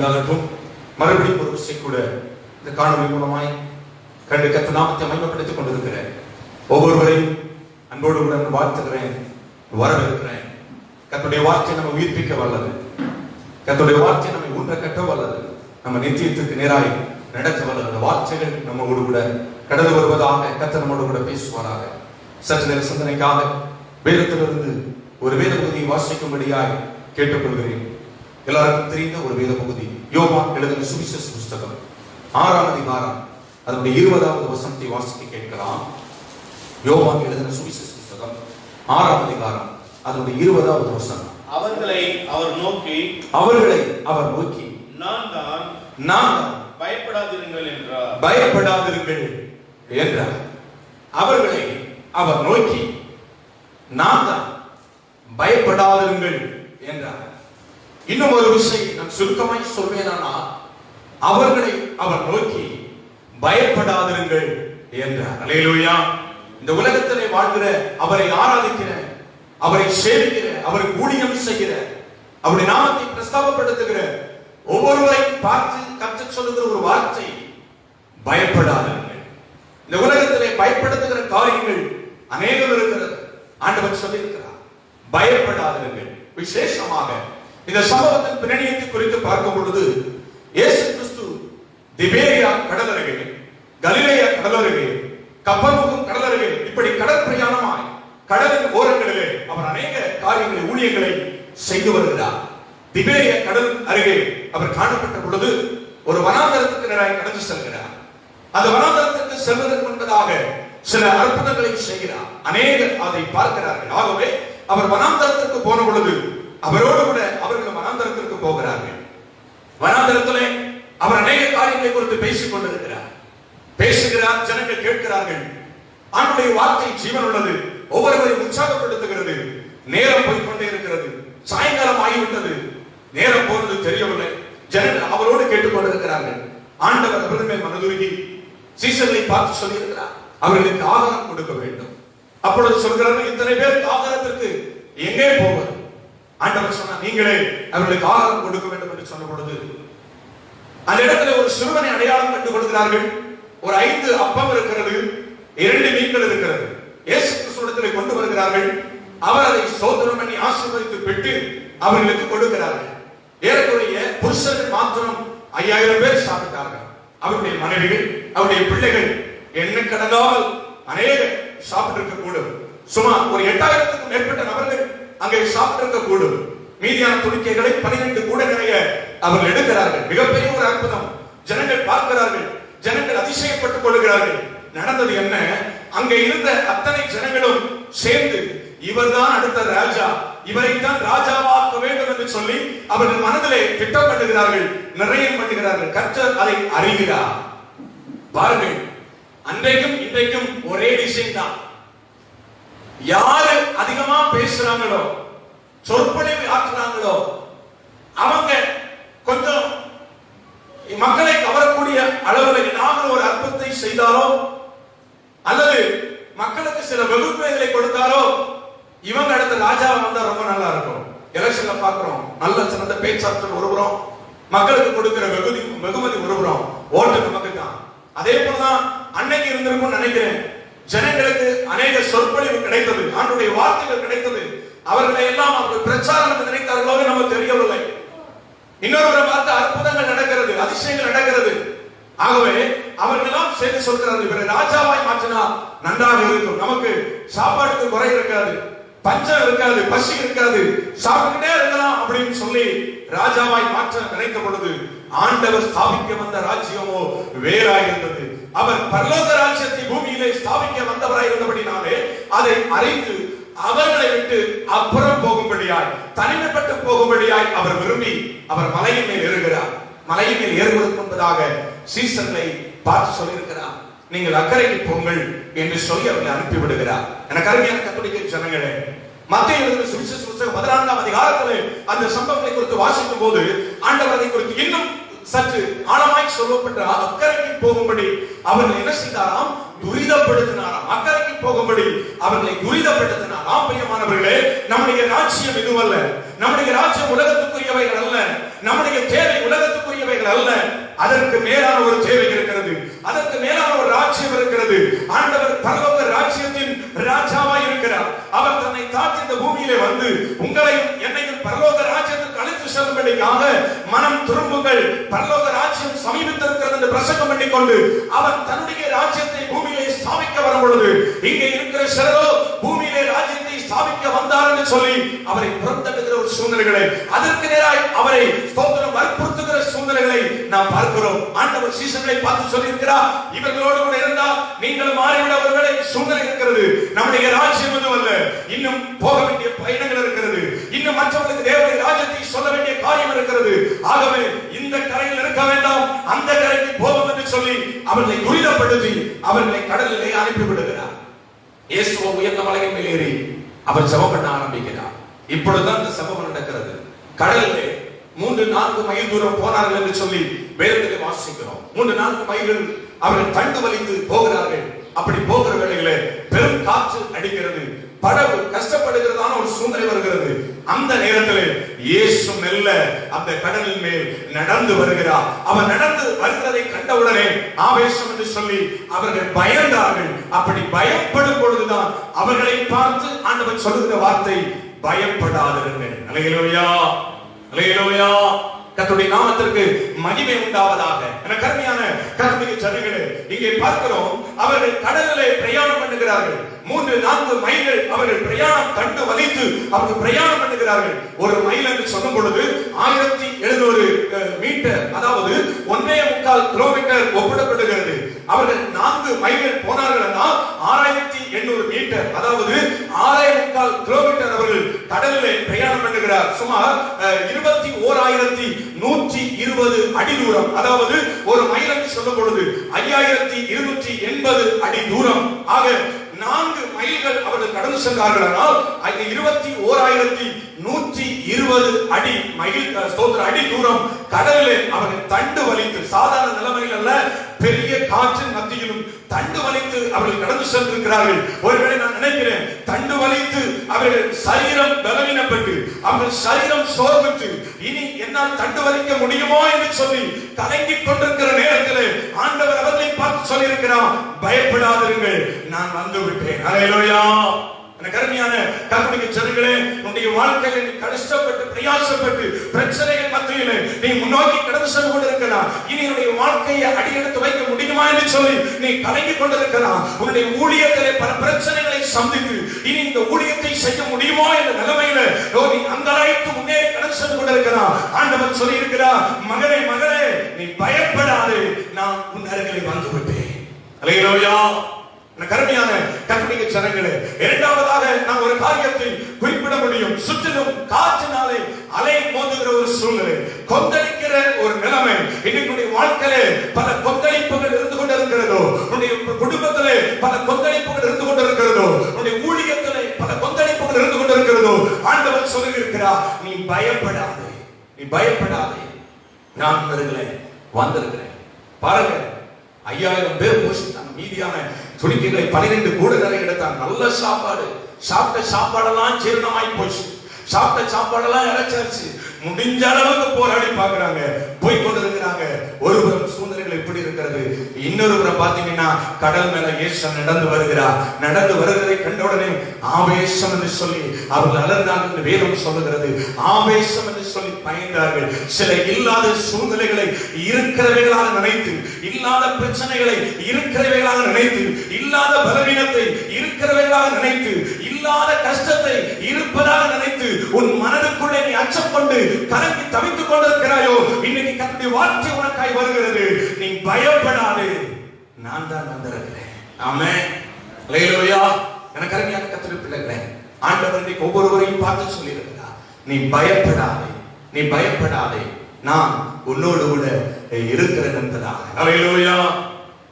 உண்டாகட்டும். மறுபடியும் ஒரு விஷயம் கூட இந்த காணொலி மூலமாய் கண்டு கர்த்தர் நாமத்தை மகிமைப்படுத்திக் கொண்டிருக்கிற ஒவ்வொருவரையும் அன்போடு கூட வாழ்த்துகிறேன், வரவேற்கிறேன். கர்த்தருடைய வார்த்தை நம்ம உயிர்ப்பிக்க வல்லது, கர்த்தருடைய வார்த்தை நம்மை ஊன்ற கட்ட வல்லது, நம்ம நித்தியத்திற்கு நேராய் நடத்த வல்லது. அந்த வார்த்தைகள் நம்மோடு கூட கடந்து வருவதாக கர்த்தர் நம்மோடு கூட பேசுவாராக. சற்று நேர சிந்தனைக்காக வேதத்திலிருந்து ஒரு வேத பகுதியை வாசிக்கும்படியாய் கேட்டுக்கொள்கிறேன். எல்லாருக்கும் தெரிந்த ஒரு வேத பகுதி யோவான் எழுதின சுவிசேஷ புஸ்தகம் 6ஆம் அதிகாரம் அதனுடைய 20வது வசனத்தை வாசிக்க கேட்கலாம். யோவான் எழுதின சுவிசேஷ புஸ்தகம் 6ஆம் அதிகாரம் அதனுடைய 20வது வசனம். அவர்களை அவர் நோக்கி நான் தான் பயப்படாதிருங்கள் என்றார். பயப்படாதிருங்கள் என்றார். அவர்களை அவர் நோக்கி நான் தான் பயப்படாதிருங்கள் என்றார். இன்னும் ஒரு விஷயம் நான் சுருக்கமாய் சொல்வேனா, அவர்களை அவர் நோக்கி பயப்படாதிருங்கள் என்றார். அல்லேலூயா. இந்த உலகத்திலே வாழ்கிற, அவரை ஆராதிக்கிற, அவரை சேவிக்கிற, அவருக்கு ஊழியம் செய்கிற, அவருடைய நாமத்தை பிரஸ்தாபப்படுத்துகிற ஒவ்வொருவரையும் பார்த்து கற்றுச் சொல்லுகிற ஒரு வார்த்தை, பயப்படாதிருங்கள். இந்த உலகத்திலே பயப்படுத்துகிற காரியங்கள் அநேகம் இருக்கிறது. ஆண்டவர் சொல்லி இருக்கிறார், பயப்படாதிருங்கள். விசேஷமாக இந்த சம்பவத்தின் பின்னணியத்தை குறித்து பார்க்கும் பொழுது, இயேசு கிறிஸ்து திபேரியா கடலருகே, கலிலேயா கடலருகே, கப்பர்நகூம் கடலருகே, இப்படி கடல் பிரயாணமாய் கடலின் ஓரங்களிலே அவர் அநேக காரியங்களை, ஊழியங்களை செய்து வருகிறார். திபேரியா கடல் அருகே அவர் காணப்பட்ட பொழுது ஒரு வனாந்தரத்துக்கு நேராக கடந்து செல்கிறார். அந்த வனாந்தரத்திற்கு செல்வதற்கு முன்பதாக சில அற்புதங்களை செய்கிறார். அநேகர் அதை பார்க்கிறார்கள். ஆகவே அவர் வனாந்தரத்திற்கு போன பொழுது அவரோடு கூட அவர்கள் வனாந்தரத்திற்கு போகிறார்கள். வனாந்தரத்திலே அவர் அநேக காரியங்களை குறித்து பேசிக் கொண்டிருக்கிறார். பேசுகிறார், ஜனங்கள் கேட்கிறார்கள். ஆண்டவருடைய வார்த்தை ஜீவன் உள்ளது, ஒவ்வொருவரையும் உற்சாகப்படுத்துகிறது. நேரம் போய்கொண்டே இருக்கிறது, சாயங்காலம் ஆகிவிட்டது, நேரம் போனது தெரியவில்லை. ஜனங்கள் அவரோடு கேட்டுக் கொண்டிருக்கிறார்கள். ஆண்டவர் அவர்கள் மேல் மனதுருகி சீசர்களை பார்த்து சொல்லி இருக்கிறார், அவர்களுக்கு ஆகாரம் கொடுக்க வேண்டும். அப்பொழுது சொல்கிறார்கள், இத்தனை பேருக்கு ஆகாரத்திற்கு எங்கே போவது? ஆண்டவர் சொன்னார், நீங்களே அவர்களுக்கு ஆகாரம் கொடுக்க வேண்டும் என்று சொன்ன பொழுது அந்த இடத்துல ஒரு சிறுவனை அடையாளம் கண்டு கொடுக்கிறார்கள். ஒரு 5 அப்பம் இருக்கிறது, 2 மீன்கள் இருக்கிறது. இயேசு கிறிஸ்துவிடத்தில் கொண்டு வருகிறார்கள். அவர் அதை ஸ்தோத்திரம் பண்ணி ஆசீர்வதித்து பெற்று அவர்களுக்கு கொடுக்கிறார்கள். ஏறக்குறைய புருஷர்கள் மாத்திரம் 5000 பேர் சாப்பிட்டார்கள். அவருடைய மனைவிகள், அவருடைய பிள்ளைகள் எண்ணிக்கடங்காமல் அநேக சாப்பிட்டிருக்க கூடும். சுமார் ஒரு 8000க்கும் மேற்பட்ட நபர்கள் அங்கே சாப்பிட்டிருக்க கூடும். மீதியான துணிக்கைகளை 12 கூட நிறைய அவர்கள் எடுக்கிறார்கள். மிகப்பெரிய ஒரு அற்புதம். ஜனங்கள் பார்க்கிறார்கள், ஜனங்கள் அதிசயப்பட்டுக் கொள்கிறார்கள். நடந்தது என்ன? அங்கே இருந்த அத்தனை ஜனங்களும் சேர்ந்து, இவர்தான் அடுத்த ராஜா, இவரைத்தான் ராஜாவாக்க வேண்டும் என்று சொல்லி அவர்கள் மனதிலே திட்டம் பண்ணுகிறார்கள், நிறையம் பண்ணுகிறார்கள். கர்த்தர் அதை அறிகிறார். பாருங்கள், அன்றைக்கும் இன்றைக்கும் ஒரே விஷயம் தான். யாரு அதிகமா பேசுறாங்களோ, சொற்பொழிவு ஆற்றுறாங்களோ, அவங்க கொஞ்சம் மக்களை கவரக்கூடிய அளவில் நாங்கள் ஒரு அற்புதத்தை செய்தாரோ அல்லது மக்களுக்கு சில வெகுமதிகளை கொடுத்தாரோ, இவங்க அடுத்த ராஜாவை வந்தா ரொம்ப நல்லா இருக்கும். எலெக்ஷன்ல பாக்குறோம், நல்ல சிறந்த பேச்சாற்றல் ஒருபுறம், மக்களுக்கு கொடுக்கிற வெகுமதி ஒருபுறம், ஓட்டு நமக்கு தான். அதே போலதான் அன்னைக்கு இருந்திருக்கும் நினைக்கிறேன். ஜனங்களுக்கு அநேக சொற்பொழிவு கிடைத்தது, ஆண்டுடைய வார்த்தைகள் கிடைத்தது. அவர்களை எல்லாம் அவர்கள் பிரச்சாரம் என்று நினைத்தார்களோ நம்ம தெரியவில்லை. இன்னொரு பார்த்து அற்புதங்கள் நடக்கிறது, அதிசயங்கள் நடக்கிறது. ஆகவே அவர்கள் எல்லாம் சேர்ந்து சொல்கிறார்கள், இவரை ராஜாவாய் மாற்றினா நன்றாக இருக்கும், நமக்கு சாப்பாட்டுக்கு குறை இருக்காது, பஞ்சம் இருக்காது, பசி இருக்காது, சாப்பிட்டுட்டே இருக்கலாம் அப்படின்னு சொல்லி ராஜாவாய் மாற்ற நினைத்த பொழுது ஆண்டவர் ஸ்தாபிக்க வந்த ராஜ்யமோ வேறாயிருந்தது. அவர் பரலோக ராஜ்யத்தை பூமியிலே ஸ்தாபிக்க வந்தவராயிருந்தபடினாலே அதை அறிந்து அவர்களை விட்டு அப்புறம் போகும்படியாய், தனிமைப்பட்டு போகும்படியாய் அவர் விரும்பி அவர் மலையின் மேல் ஏறுகிறார். மலையின் மேல் ஏறுவதற்கு முன்பதாக சீசர்களை பார்த்து சொல்லியிருக்கிறார், நீங்கள் அக்கறைக்கு போங்கள் என்று சொல்லி அவர்களை அனுப்பிவிடுகிறார். எனக்கு அருமையான கத்தோலிக்க ஜனங்களே, மத்தேயு எழுதின சுவிசேஷ புத்தகம் 14ஆம் அதிகாரத்திலே அந்த சம்பவத்தை குறித்து வாசிக்கும் போது ஆண்டவர் அதை குறித்து இன்னும் சற்று ஆழமாய் சொல்லப்பட்ட அக்கறைக்கு போகும்படி அவர்கள் என்ன செய்தாராம்? துரிதப்படுத்தினாராம். அக்கறைக்கு போகும்படி அவர்களை துரிதப்படுத்தினாராம். பிரியமானவர்களே, நம்முடைய ராஜ்யம் இதுவல்ல. நம்முடைய ராஜ்யம் உலகத்துக்குரியவைகள் அல்ல. நம்முடைய தேவை உலகத்துக்குரியவைகள் அல்ல. அதற்கு மேலான ஒரு தேவை இருக்கிறது. அதற்கு மேலான ஒரு ராஜ்யம் இருக்கிறது. ஆண்டவர் பரலோக ராஜ்யத்தின் ராஜாவாய் இருக்கிறார். அவர் தன்னை தாழ்த்தி இந்த பூமியிலே வந்து உங்களையும் என்னையும் பரலோக ராஜ்யத்துக்கு அழைத்து செல்லும்படியாக மனம் திரும்புங்கள், பரலோக ராஜ்யம் சமீபித்திருக்கிறது என்று பிரசங்கம் பண்ணிக்கொண்டு அவர் தன்னுடைய ராஜ்யத்தை பூமியிலே ஸ்தாபிக்க வரும் பொழுது, இங்கே இருக்கிற சிலரோ பூமியிலே ராஜ்யத்தை ஸ்தாபிக்க வந்தார் என்று சொல்லி அவரை புறந்தள்ளுகிற ஒரு சூழ்நிலைகளை, அதற்கு நேராய் அவரை ஸ்தோத்திரம் வற்புறுத்துகிற சூழ்நிலைகளை நாம் பார்க்கிறோம். ஆண்டவர் சீசர்களை பார்த்து சொல்லி இருக்கிறார், இவர்களோடு கூட இருந்தால் நீங்கள் மாறிவிட ஒருவேளை சூழ்நிலை இருக்கிறது. நம்முடைய ராஜ்யம் எதுவல்ல, இன்னும் போக வேண்டிய பயணங்கள் இருக்கிறது. இன்னும் மற்றவர்களுக்கு தேவனுடைய ராஜ்யத்தை சொல்ல வேண்டிய காரியம் இருக்கிறது. ஆகவே இந்த கரையில் இருக்க வேண்டாம், அந்த கரைக்கு போவோம் என்று சொல்லி அவர்களை துரிதப்படுத்தி அவர்களை கடலிலே அனுப்பிவிடுகிறார். இயேசு உயர்ந்த மலையின் மேல் ஏறி அவர் ஜெபம் பண்ண ஆரம்பிக்கிறார். இப்பொழுதுதான் இந்த சம்பவம் நடக்கிறது. கடலிலே 3-4 மைல் தூரம் போனார்கள் என்று சொல்லி வேதத்திலே வாசிக்கிறோம். 3-4 மைல்கள் அவர்கள் தண்டு வலித்து போகிறார்கள். அப்படி போகிற வேளையிலே பெரும் காற்று அடிக்கிறது. படகு கஷ்டப்படுகிறதான ஒரு சூழ்நிலை வருகிறது. அந்த நேரத்தில் இயேசு மெல்ல அந்த கடலின் மேல் நடந்து வருகிறார். அவர் நடந்து வருகிறதை கண்டவுடனே ஆவேசம் என்று சொல்லி அவர்கள் பயந்தார்கள். அப்படி பயப்படும் பொழுதுதான் அவர்களை பார்த்து ஆண்டவர் சொல்லுகிற வார்த்தை, பயப்படாதிருங்கள். அல்லேலூயா, அல்லேலூயா. கர்த்தருடைய நாமத்திற்கு மகிமை உண்டாவதாக. எனக்கு அருமையான கர்த்தருடைய ஜனங்களே, இங்கே பார்க்கிறோம் அவர்கள் கடலிலே பிரயாணம் பண்ணுகிறார்கள். 3-4 மைல்கள் அவர்கள் பிரயாணம் கண்டு வலித்து அவர்கள் பிரயாணம் பண்ணுகிறார்கள். ஒரு மைல் என்று சொல்லும் பொழுது 1700 மீட்டர், அதாவது 1.25 கிலோமீட்டர் ஒப்பிடப்படுகிறது. அவர்கள் 4 மைல்கள் போனார்கள் என்றால் 6800 மீட்டர், அதாவது 6.25 கிலோமீட்டர் அவர்கள் கடலிலே பிரயாணம் பண்ணுகிறார். சுமார் 21,120 அடி தூரம், அதாவது ஒரு மைல் என்று சொல்லும் பொழுது 5280 அடி தூரம். ஆக 4 மைல்கள் அவர்கள் கடந்து சென்றார்கள். ஆனால் 21,120 அடி மைல் அடி தூரம் கடலிலே அவர்கள் தண்டு வலித்து, சாதாரண நிலைமையில் அல்ல, பெரிய காற்றின் மத்தியிலும் தண்டு வலித்து அவர்கள் கடந்து சென்றிருக்கிறார்கள். ஒருவேளை நான் நினைக்கிறேன், தண்டு வலித்து அவர்கள் சரீரம் பலவீனப்பட்டு அவர்கள் சரீரம் சோர்வுற்று இனி என்னால் தண்டு வலிக்க முடியுமோ என்று சொல்லி கலங்கிக் கொண்டிருக்கிற நேரத்தில் ஆண்டவர் அவர்களை பார்த்து சொல்லி இருக்கிறார், பயப்படாதிருங்கள், நான் வந்து விட்டேன். அல்லேலூயா. எனக்கு அருமையான கர்த்தருடைய ஜனங்களே, உன்னுடைய வாழ்க்கையில் நீ கஷ்டப்பட்டு பிரயாசப்பட்டு பிரச்சனைகள் மத்தியிலே நீ முன்னோக்கி கடந்து சென்று கொண்டிருக்கலாம். இனி உன்னுடைய வாழ்க்கையை அடியெடுத்து வைக்க முடியுமா என்று சொல்லி நீ கலங்கிக் கொண்டிருக்கலாம். உன்னுடைய ஊழியத்திலே பல பிரச்சனைகளை சந்தித்து இனி இந்த ஊழியத்தை செய்ய முடியுமோ என்ற நிலைமையில நீ அங்கலாய்த்து முன்னேறி கடந்து சென்று கொண்டிருக்கலாம். ஆண்டவர் சொல்லி இருக்கிறார், மகனே மகளே, நீ பயப்படாதே, நான் உன் அருகிலே வந்து விட்டேன். அல்லேலூயா. கருமையான கர்த்தருடைய ஜனங்களே, இரண்டாவதாக நாம் ஒரு காரியத்தை குறிப்பிட முடியும். சுற்றிலும் காற்றினாலே அலை மோதுகிற ஒரு சூழ்நிலை, கொந்தளிக்கிற ஒரு நிலைமை. இன்னைக்கு வாழ்க்கையிலே பல கொந்தளிப்புகள் இருந்து கொண்டிருக்கிறதோ, உன்னுடைய குடும்பத்திலே பல கொந்தளிப்புகள் இருந்து கொண்டிருக்கிறதோ, உன்னுடைய ஊழியத்திலே பல கொந்தளிப்புகள் இருந்து கொண்டிருக்கிறதோ, ஆண்டவர் சொல்லியிருக்கிறார், நீ பயப்படாதே, நீ பயப்படாதே, நான் வந்திருக்கிறேன். பாருங்க, 5000 பேர் போஷித்தாங்க. மீதியான துணிக்கைகளை 12 கூட நிறைய எடுத்தாங்க. நல்ல சாப்பாடு, சாப்பிட்ட சாப்பாடெல்லாம் ஜீரணமாய் போச்சு, சாப்பிட்ட சாப்பாடெல்லாம் இறைச்சாச்சு. முடிஞ்ச அளவுக்கு போராடி பாக்குறாங்க, போய் கொண்டிருக்கிறாங்க. ஒருபுறம் சூழ்நிலைகள் எப்படி இருக்கிறது, இன்னொரு புறம் பாத்தீங்கன்னா கடல் மேல இயேசு நடந்து வருகிறார். நடந்து வருகிறதை கண்டவுடனே ஆவேசம் என்று சொல்லி அவர்கள் அலர்ந்தார்கள் என்று வேதம் சொல்லுகிறது. ஆவேசம் என்று சொல்லி பயந்தார்கள். சில இல்லாத சூழ்நிலைகளை இருக்கிறவைகளாக நினைத்து, இல்லாத பிரச்சனைகளை இருக்கிறவைகளாக நினைத்து, இல்லாத பலவீனத்தை இருக்கிறவைகளாக நினைத்து, இல்லாத கஷ்டத்தை இருப்பதாக நினைத்து உன் மனதுக்குள்ளே நீ அச்சம் கொண்டு கலங்கி தவித்துக் கொண்டிருக்கிறாயோ, இன்னைக்கு கர்த்தருடைய வார்த்தை உனக்காய் வருகிறது. நீ பயப்படாதே, நான் தான் வந்திருக்கிறேன். ஆமென், அல்லேலூயா. எனக்கு அருமையான கர்த்தருடைய பிள்ளைகளே, ஆண்டவர் இன்னைக்கு ஒவ்வொருவரையும் பார்த்து சொல்லி இருக்கிறார், நீ பயப்படாதே, நீ பயப்படாதே, நான் உன்னோடு கூட இருக்கிறேன் என்பதாக. அல்லேலூயா.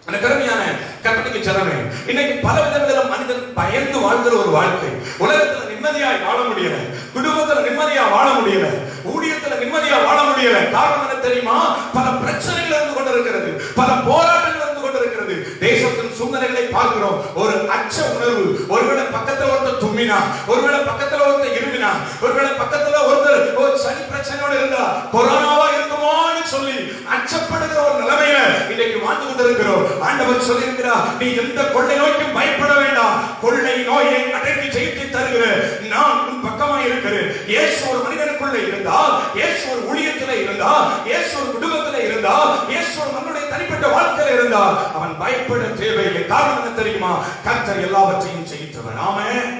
எனக்கு அருமையான கர்த்தருடைய ஜனமே, இன்னைக்கு பல விதங்களிலும் மனிதன் பயந்து வாழ்கிற ஒரு வாழ்க்கை, உலகத்தில் நிம்மதியாய் வாழ முடியல, குடும்பத்துல நிம்மதியா வாழ முடியல, ஊழியத்துல நிம்மதியா வாழ முடியல. காரணம் என்ன தெரியுமா? பல பிரச்சனைகள் இருந்து கொண்டிருக்கிறது, பல போராட்டங்கள் இருந்து கொண்டிருக்கிறது. தேசத்தின் சூழ்நிலைகளை பார்க்கிறோம். ஒரு அச்ச உணர்வு. ஒருவேளை பக்கத்துல ஒருத்தர் தும்மினா, ஒருவேளை பக்கத்துல ஒருத்தர் இருமினா, ஒருவேளை பக்கத்துல ஒருத்தர் ஒரு சளி பிரச்சனையோட இருந்தா கொரோனாவா இருக்குமோன்னு சொல்லி அச்சப்படுகிற ஒரு நிலைமையில இன்னைக்கு வாழ்ந்து கொண்டிருக்கிறோம். ஆண்டவர் சொல்லியிருக்கிறார், நீ எந்த கொள்ளை நோய்க்கும் பயப்பட வேண்டாம், கொள்ளை நோயை அடக்கி ஜெயித்து தருகிற நான் உன் பக்கமா இருக்கிறேன். இயேசு ஒரு மனிதனுக்குள்ள இருந்தால், இயேசு ஒரு ஊழியத்தில் இருந்தால், இயேசு ஒரு குடும்பத்தில் இருந்தால், இயேசு ஒரு மனிதனுடைய தனிப்பட்ட வாழ்க்கையில் இருந்தால் அவன் பயப்பட தேவையில்லை. காரணம் என்ன தெரியுமா? கர்த்தர் எல்லாவற்றையும் ஜெயித்தவர். ஆமென்.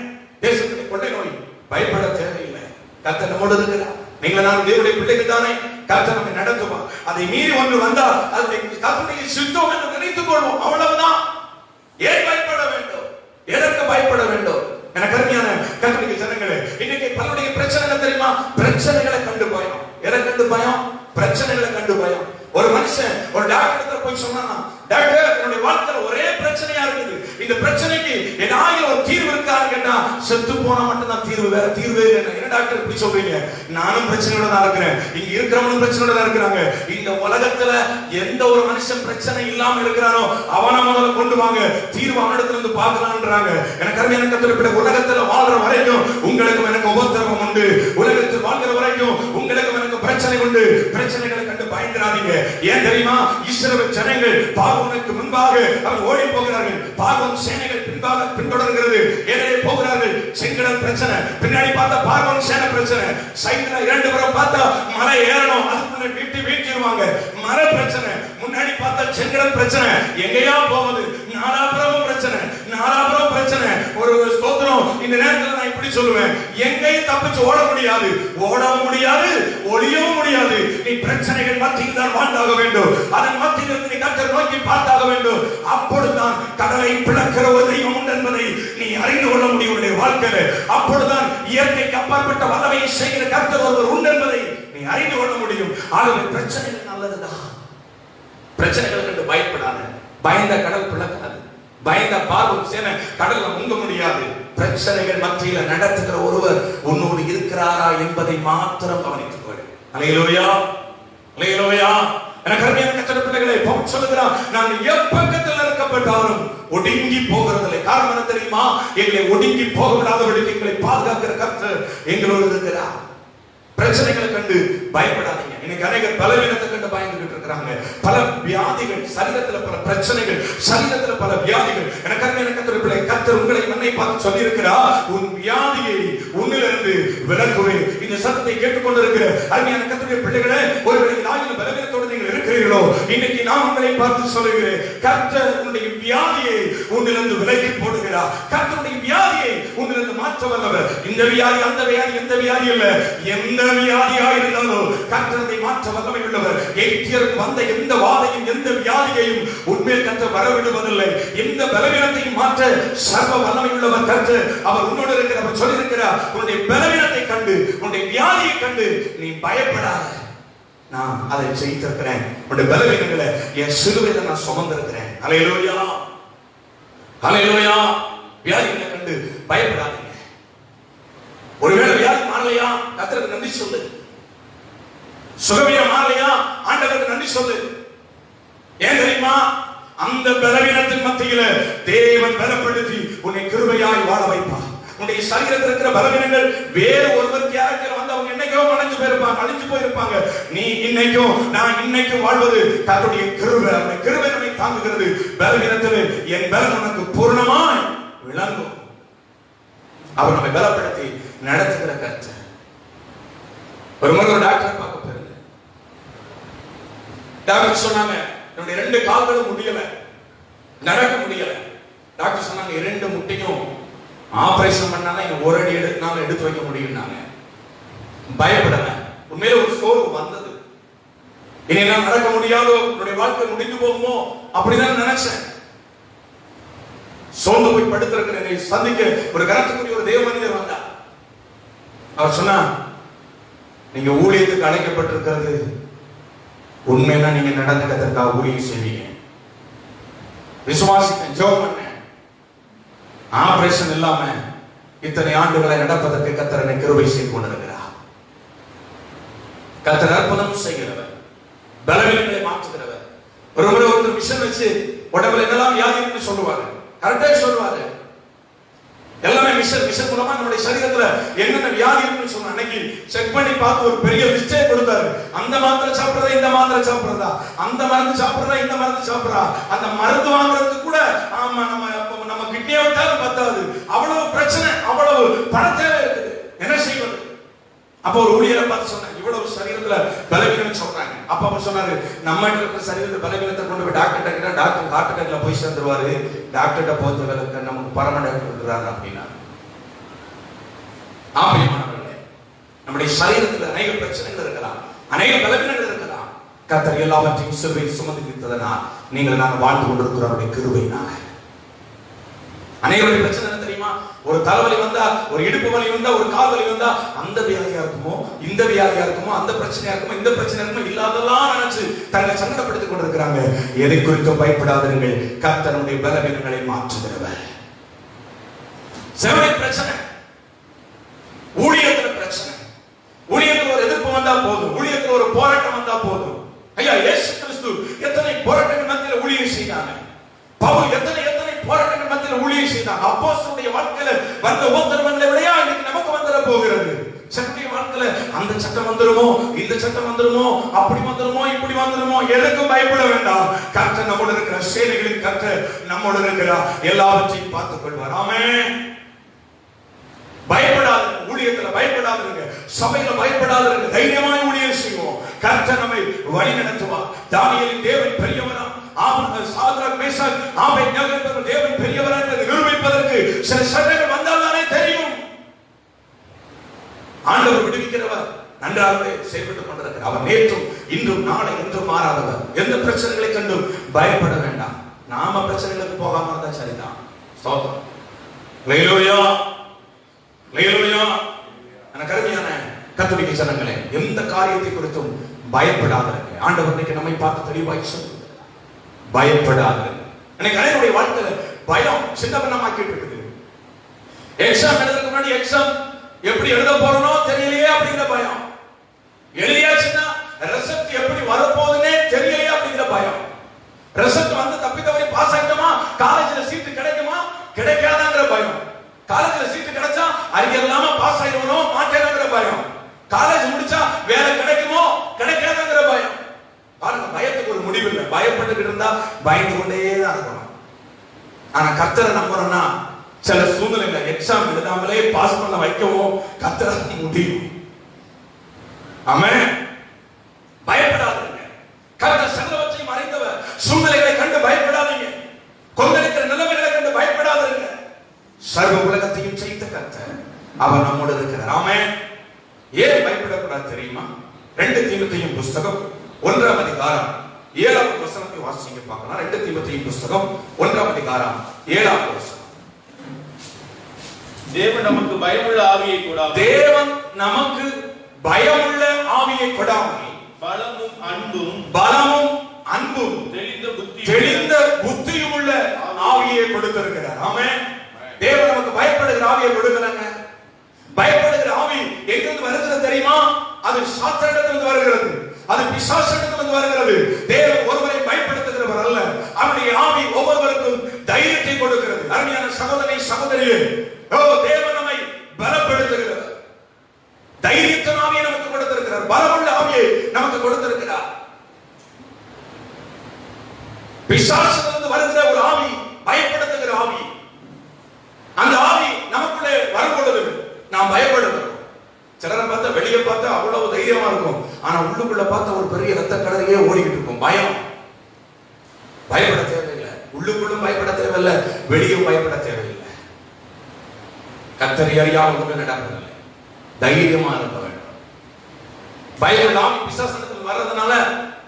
தேசத்தில் கொள்ளை நோய் பயப்பட தேவையில்லை. கர்த்தர் நம்மோடு இருக்கிறார். நீங்கள் நான் தேவனுடைய பிள்ளைகள் தானே, கர்த்தர் நம்மை நடத்துவார். அதை மீறி ஒன்று வந்தால் அதை கர்த்தருடைய சித்தம் என்று நினைத்துக் கொள்வோம். அவ்வளவுதான். ஏன் பயப்பட வேண்டும்? எதற்கு பயப்பட வேண்டும்? என கருமையான கர்த்தருடைய ஜனங்களே, இன்னைக்கு பலருடைய பிரச்சனை என்ன தெரியுமா? பிரச்சனைகளை கண்டு பயம். எதை கண்டு பயம்? பிரச்சனைகளை கண்டு பயம். ஒரு மனுஷன் ஒரு டாக்டர் போய் சொன்னானா, டாக்டர் என்னுடைய வாழ்க்கையில ஒரே பிரச்சனையா இருக்குது, இந்த பிரச்சனைக்கு ஏதாவது ஒரு தீர்வு இருக்கான்னு கேட்டா, செத்து போனா மட்டும் தான் தீர்வு, வேற தீர்வே இல்லை. என்ன டாக்டர் இப்படி சொல்றீங்க? நானும் பிரச்சனையோட தான் இருக்கிறேன், இங்க இருக்கிறவனும் பிரச்சனையோட தான் இருக்கிறாங்க. இந்த உலகத்துல எந்த ஒரு மனுஷன் பிரச்சனை இல்லாம இருக்கிறானோ அவனை முதல்ல கொண்டு வாங்க, தீர்வு அவனிடத்துல இருந்து பார்க்கலான்றாங்க. எனக்கு அருமையான கர்த்தருடைய உலகத்துல வாழ்ற வரைக்கும் உங்களுக்கும் எனக்கு உபத்திரவம் உண்டு, உலகத்தில் வாழ்கிற வரைக்கும் உங்களுக்கும் எனக்கு பிரச்சனை உண்டு. பிரச்சனைகளை கண்டு பயந்துடாதீங்க. ஏன் தெரியுமா? இஸ்ரவேல் ஜனங்கள் பார்வோனுக்கு முன்பாக அவர் ஓடி போகிறார்கள், பார்வோன் சேனைகள் பின்பாக பின்தொடர்கிறது. எதிரே போகிறார்கள், செங்கடல் பிரச்சனை, பின்னாடி பார்த்தா பார்வோன் சேனை பிரச்சனை, சைடுல இரண்டு பேரும் பார்த்தா மலை ஏறணும், அதுக்குள்ள வீழ்த்திடுவாங்க, மர பிரச்சனை, முன்னாடி பார்த்தா செங்கடல் பிரச்சனை, எங்கேயா போவது, நாலாபுரமும் பிரச்சனை, நாலாபுரம் பிரச்சனை. ஒரு ஸ்தோத்திரம். இந்த நேரத்தில் நான் இப்படி சொல்லுவேன், எங்கேயும் தப்பிச்சு ஓட முடியாது, ஓடவும் முடியாது, ஒளியவும் முடியாது. நீ பிரச்சனைகள் மத்தியில் தான் வாழ்ந்தாக வேண்டும், அதன் மத்தியில் நீ கர்த்தரை நோக்கி பார்த்தாக வேண்டும். அப்பொழுதுதான் கடலை பிளக்கிற ஒரு தெய்வம் உண்டு என்பதை நீ அறிந்து கொள்ள முடியும் உன்னுடைய வாழ்க்கையில. அப்பொழுதுதான் இயற்கைக்கு அப்பாற்பட்ட வல்லமையை செய்கிற கர்த்தர் ஒருவர் உண்டு என்பதை நீ அறிந்து கொள்ள முடியும். ஆகவே பிரச்சனைகள் நல்லதுதான். பிரச்சனைகள் கண்டு பயப்படாத. பயந்த கடல் பிளக்காது, பயந்த பார்வோன் சேனை கடல்ல முங்க முடியாது. பிரச்சனைகள் மத்தியில நடத்துகிற ஒருவர் உன்னோடு இருக்கிறாரா என்பதை மாத்திரம் கவனித்துக் கொள். அல்லேலூயா, அல்லேலூயா. எனக்கு அருமையான கர்த்தருடைய பிள்ளைகளே, பவுல் சொல்லுகிறார், நாங்கள் எப்பக்கத்தில் இருக்கப்பட்டாலும் ஒடுங்கி போகிறதில்லை. காரணம் என்ன தெரியுமா? எங்களை ஒடுங்கி போக விடாதபடி எங்களை பாதுகாக்கிற கர்த்தர் எங்களோடு இருக்கிறார். பிரச்சனைகளை கண்டு பயப்படாதீங்க. இன்னைக்கு அநேகர் பலவீனத்தை கண்டு பயந்துகிட்டு இருக்கிறாங்க. பல வியாதிகள், சரீரத்துல பல பிரச்சனைகள், சரீரத்துல பல வியாதிகள். எனக்கு கர்த்தருடைய பிள்ளை, கர்த்தர் உங்களை மண்ணை பார்த்து சொல்லி இருக்கிறார், உன் வியாதியை உன்னிலிருந்து விலக்குவேன். இந்த சத்தத்தை கேட்டுக்கொண்டிருக்கிற அருமையான கர்த்தருடைய பிள்ளைகளே, ஒருவேளை நாளில் பலவீனத்தோடு நீங்கள் இருக்கிறீர்களோ, இன்னைக்கு நான் உங்களை பார்த்து சொல்லுகிறேன், கர்த்தர் உன்னுடைய வியாதியை உன்னிலிருந்து விலக்கி போடுகிறார். கர்த்தருடைய வியாதியை உன்னிலிருந்து மாற்ற வல்லவர். இந்த வியாதி, அந்த வியாதி, எந்த வியாதி இல்ல, எந்த வியாதியா இருந்தாலும் கர்த்தரை மாற்ற வல்லமை உள்ளவர். எய்தியருக்கு வந்த எந்த வாதையும் எந்த வியாதியையும் உண்மையில் கர்த்தர் வரவிடுவதில்லை. எந்த பலவீனத்தையும் மாற்ற சர்வ வல்லமை உள்ளவர் கர்த்தர். அவர் உன்னோடு இருக்கிறவர். சொல்லி இருக்கிறார், உன்னுடைய பலவீனத்தை கண்டு, உன்னுடைய வியாதியை கண்டு நீ பயப்படாத, நான் அதை செய்திருக்கிறேன். உன்னுடைய பலவீனங்களை என் சிலுவையில நான் சுமந்திருக்கிறேன். அல்லேலூயா, அல்லேலூயா. வியாதிகளை கண்டு பயப்படாதீங்க. ஒருவேளை வியாதி மாறலையா, கர்த்தருக்கு நன்றி சொல்லு. சுகவீனம் மாறலையா, ஆண்டவருக்கு நன்றி சொல்லு. ஏன் தெரியுமா? அந்த பலவீனத்தின் மத்தியில தேவன் பலப்படுத்தி உன்னை கிருபையாய் வாழ வைப்பார். உன்னுடைய சரீரத்தில் இருக்கிற பலவீனங்கள் வேறு ஒருவருக்கு யாருக்கு வந்து அவங்க என்னைக்கோ அழிஞ்சு போயிருப்பாங்க, அழிஞ்சு போயிருப்பாங்க. நீ இன்னைக்கும், நான் இன்னைக்கும் வாழ்வது கர்த்தருடைய கிருபை. அந்த கிருபை நம்மை தாங்குகிறது. பலவீனத்தில் என் பலன் உனக்கு பூர்ணமாய் விளங்கும். அவர் நம்மை பலப்படுத்தி நடத்துகிற கர்த்தர். ஒரு முறை ஒரு டாக்டர் பார்க்க போயிருந்தேன். டாக்டர் சொன்னாங்க, என்னுடைய 2 கால்களும் முடியல, நடக்க முடியல. டாக்டர் சொன்னாங்க, 2 முட்டையும் ஆபரேஷன் பண்ணாதான் ஒரு அடி எடுத்தாலும் எடுத்து வைக்க முடியும்னாங்க. பயப்படல. உண்மையில ஒரு சோர்வு வந்தது. இனி நான் நடக்க முடியாதோ, என்னுடைய வாழ்க்கை முடிந்து போகுமோ அப்படிதான் நினைச்சேன். சோர்ந்து போய் படுத்திருக்கிற என்னை சந்திக்க ஒரு கருத்துக்குரிய ஒரு தேவ மனிதர் வந்தார். அவர் சொன்னா, நீங்க ஊழியத்துக்கு அழைக்கப்பட்டிருக்கிறது உண்மையா, நீங்க நடந்துக்கிறதுக்காக ஊழியம் செய்வீங்க. விசுவாசிக்க ஜெபம் பண்ண, ஆபரேஷன் இல்லாம இத்தனை ஆண்டுகளை நடப்பதற்கு கர்த்தர் என்னை கிருபை செய்து கொண்டிருக்கிறார். கர்த்தர் அற்புதம் செய்கிறவர், பலவீனங்களை மாற்றுகிறவர். ஒரு மிஷன் வச்சு உடம்புல என்னெல்லாம் வியாதி என்று சொல்லுவாரு, கரெக்டா சொல்லுவாரு. எல்லாமே மிஷன் மூலமா நம்முடைய சரீரத்துல என்னென்ன வியாதி இருக்குன்னு சொன்ன அன்னைக்கு செக் பண்ணி பார்த்து ஒரு பெரிய லிஸ்டே கொடுத்தாரு. அந்த மாத்திரை சாப்பிடுறதா, இந்த மாத்திரை சாப்பிடுறதா, அந்த மருந்து சாப்பிடுறதா, இந்த மருந்து சாப்பிடுறா, அந்த மருந்து வாங்குறதுக்கு கூட ஆமா நம்ம கிட்னியை விட்டாலும் பத்தாது. அவ்வளவு பிரச்சனை, அவ்வளவு பண தேவை இருக்குது. என்ன செய்வது? அப்ப ஒரு ஊழியரை பார்த்து சொன்னாங்க, இவ்வளவு சரீரத்துல பலவீனம் சொல்றாங்க. அப்ப அவர் சொன்னாரு, நம்ம இருக்கிற சரீரத்துல பலவீனத்தை கொண்டு போய் டாக்டர் கிட்ட, டாக்டர் ஹார்ட் அட்டாக்ல போய் சேர்ந்துருவாரு, டாக்டர்கிட்ட போறதுக்கு நமக்கு பரம டாக்டர் இருக்கிறாரு அப்படின்னா. ஆமாம், நம்முடைய சரீரத்துல அநேக பிரச்சனைகள் இருக்கலாம், அநேக பலவீனங்கள் இருக்கலாம். கர்த்தர் எல்லாவற்றையும் சிலுவையில் சுமந்து தீர்த்ததனால் நீங்கள் நாங்கள் வாழ்ந்து கொண்டிருக்கிற அவருடைய கிருபையினால. அநேகருடைய பிரச்சனை என்ன தெரியுமா? ஒரு தலைவலி வந்தா, ஒரு இடுப்பு வலி வந்தா, ஒரு கால் வலி வந்தா, அந்த வியாதியா இருக்குமோ, இந்த வியாதியா இருக்குமோ, அந்த பிரச்சனையா இருக்குமோ, இந்த பிரச்சனை இருக்குமோ, இல்லாதெல்லாம் நினைச்சு தங்களை சங்கடப்படுத்திக் கொண்டிருக்கிறாங்க. எதை குறித்தும் பயப்படாதீர்கள், கர்த்தர் நம்முடைய பலவீனங்களை மாற்றுகிறவர். சேவை பிரச்சனை, ஊழியத்துல பிரச்சனை, ஊழியத்துல ஒரு எதிர்ப்பு வந்தா போதும், ஊழியத்துல ஒரு போராட்டம் வந்தா போதும். ஐயா, இயேசு கிறிஸ்து எத்தனை போராட்டங்கள் மத்தியில ஊழியம் செய்தாங்க. பவுல் எத்தனை போராட்டங்கள் மத்தியில ஊழியம் செய்தாங்க. அப்போஸ்தலருடைய வாழ்க்கையில வந்த உபத்திரவங்களை விட இன்னைக்கு நமக்கு வந்துட போகிறது. சத்திய வாழ்க்கையில அந்த சட்டம் வந்துருமோ, இந்த சட்டம் வந்துருமோ, அப்படி வந்துருமோ, இப்படி வந்துருமோ, எதுக்கும் பயப்பட வேண்டாம். கர்த்தர் நம்மோடு இருக்கிற சேனைகளின் கர்த்தர் நம்மோடு இருக்கிறார், எல்லாவற்றையும் பார்த்துக் கொள்வார். ஆமென். பயப்படாது, ஊழியத்துல பயப்படாதீங்க, சபையில பயப்படாதீங்க, தைரியமாய் ஊழியம் செய்வோம். கர்த்தர் நம்மை வழி நடத்துவார். தானியேலின் தேவன் பெரியவரா, சாத்ராக் மேஷாக் ஆபேத்நேகோ தேவன் பெரியவரா என்பதை நிரூபிப்பதற்கு சில சட்டங்கள் வந்தால்தானே தெரியும். ஆண்டவர் விடுவிக்கிறவர், நன்றாகவே செயல்பட்டுக் கொண்டிருக்கிறார். அவர் நேற்றும் இன்றும் நாளை என்றும் மாறாதவர். எந்த பிரச்சனைகளை கண்டும் பயப்பட வேண்டாம். நாம பிரச்சனைகளுக்கு போகாம இருந்தா சரிதான். ஸ்தோத்திரம். ஹல்லேலூயா, ஹல்லேலூயா. கருமையான கர்த்தருடைய ஜனங்களே, எந்த காரியத்தை குறித்தும் பயப்படாதீர்கள். ஆண்டவர் இன்னைக்கு நம்மை பார்த்து தெளிவாய் சொல்லுகிறார், பயப்படாதீர்கள். இன்னைக்கு அனைவருடைய வாழ்க்கையில பயம் சின்னபண்ணமாக்கிட்டு இருக்குது. எக்ஸாம் எழுதுறதுக்கு முன்னாடி எக்ஸாம் எப்படி எழுத போறனோ தெரியலையே அப்படிங்கிற பயம், எழுதியாச்சுன்னா ரிசல்ட் எப்படி வரப்போகுதுன்னே தெரியலையே அப்படிங்கிற பயம், ரிசல்ட் வந்து தப்பித்தவரை பாஸ் ஆயிட்டோமா, காலேஜ்ல சீட்டு கிடைக்குமா கிடைக்காதாங்கிற பயம், காலேஜ்ல சீட்டு கிடைச்சா அறிக்கை இல்லாம பாஸ் ஆயிடுவனோ மாட்டேங்கிற பயம், காலேஜ் முடிச்சா வேலை கிடைக்குமோ கிடைக்காதாங்கிற பயம். பாருங்க, பயத்துக்கு ஒரு முடிவு இல்லை. பயப்பட்டுக்கிட்டு இருந்தா பயந்து கொண்டே தான் இருக்கணும். ஆனா கர்த்தரை நம்புறோம்னா சில சூழ்நிலையில எக்ஸாம் எழுதாமலே பாஸ் பண்ண வைக்கவும் கர்த்தரை முடியும். ஆமென். பயப்படாதீங்க. கர்த்தர் சகலவற்றையும் அறிந்தவர். சூழ்நிலைகளை கண்டு பயப்படாதீங்க. கொந்தளிக்கிற நிலைமைகளை கண்டு பயப்படாதீங்க. சர்வ உலகத்தையும் செய்த கர்த்தர் அவர் நம்மோடு இருக்கிறார். ஆமென். ஏன் பயப்படக்கூடாது தெரியுமா? 2 தீமோத்தேயு புத்தகம் 1ஆம் அதிகாரம் 7ஆம் வசனத்தை வாசிங்க பார்க்கலாம். 2 தீமோத்தேயு புத்தகம் 1ஆம் அதிகாரம் 7ஆம் வசனம். தேவன் நமக்கு பயமுள்ள ஆவியை கொடாமல், தேவன் நமக்கு பயமுள்ள ஆவியை கொடாமல் பலமும் அன்பும் தெளிந்த புத்தியும் உள்ள ஆவியை கொடுத்திருக்கிறார். ஆமென். தேவன் நமக்கு பயப்படுகிற ஆவியை கொடுக்கலங்க. பயப்படுகிற ஆவி எங்கிருந்து வருகிறது தெரியுமா? அது சாத்தானிடமிருந்து வருகிறது, அது பிசாசிடமிருந்து வருகிறது. தேவன் ஒருவரை பயப்படுத்துகிறவர் அல்ல. அவருடைய ஆவி ஒவ்வொருவருக்கும் தைரியத்தை கொடுக்கிறது. அருமையான சகோதரி சகோதரியே, தேவன் நம்மை பலப்படுத்துகிறவர். தைரியத்தின் ஆவியை நமக்கு கொடுத்திருக்கிறார், பலமுள்ள ஆவியை நமக்கு கொடுத்திருக்கிறார். பிசாசிலிருந்து வருகிற ஒரு ஆவி, பயப்படுத்துகிற ஆவி, அந்த ஆவி நமக்குள்ளே வரும்பொழுது நாம் பயப்படுகிறோம். சிலரை பார்த்தா வெளியே பார்த்தா அவ்வளவு தைரியமா இருக்கும், ஆனா உள்ளுக்குள்ள பார்த்தா ஒரு பெரிய ரத்த கடலையே ஓடிக்கிட்டு இருக்கும். பயம். பயப்பட தேவையில்லை, உள்ளுக்குள்ளும் பயப்பட தேவையில்லை, வெளியும் பயப்பட தேவையில்லை. கர்த்தரை அறியாமல் ஒன்றும் நடப்பதில்லை. தைரியமா இருக்க வேண்டும். பயம் ஆவி பிசாசனத்தில் வர்றதுனால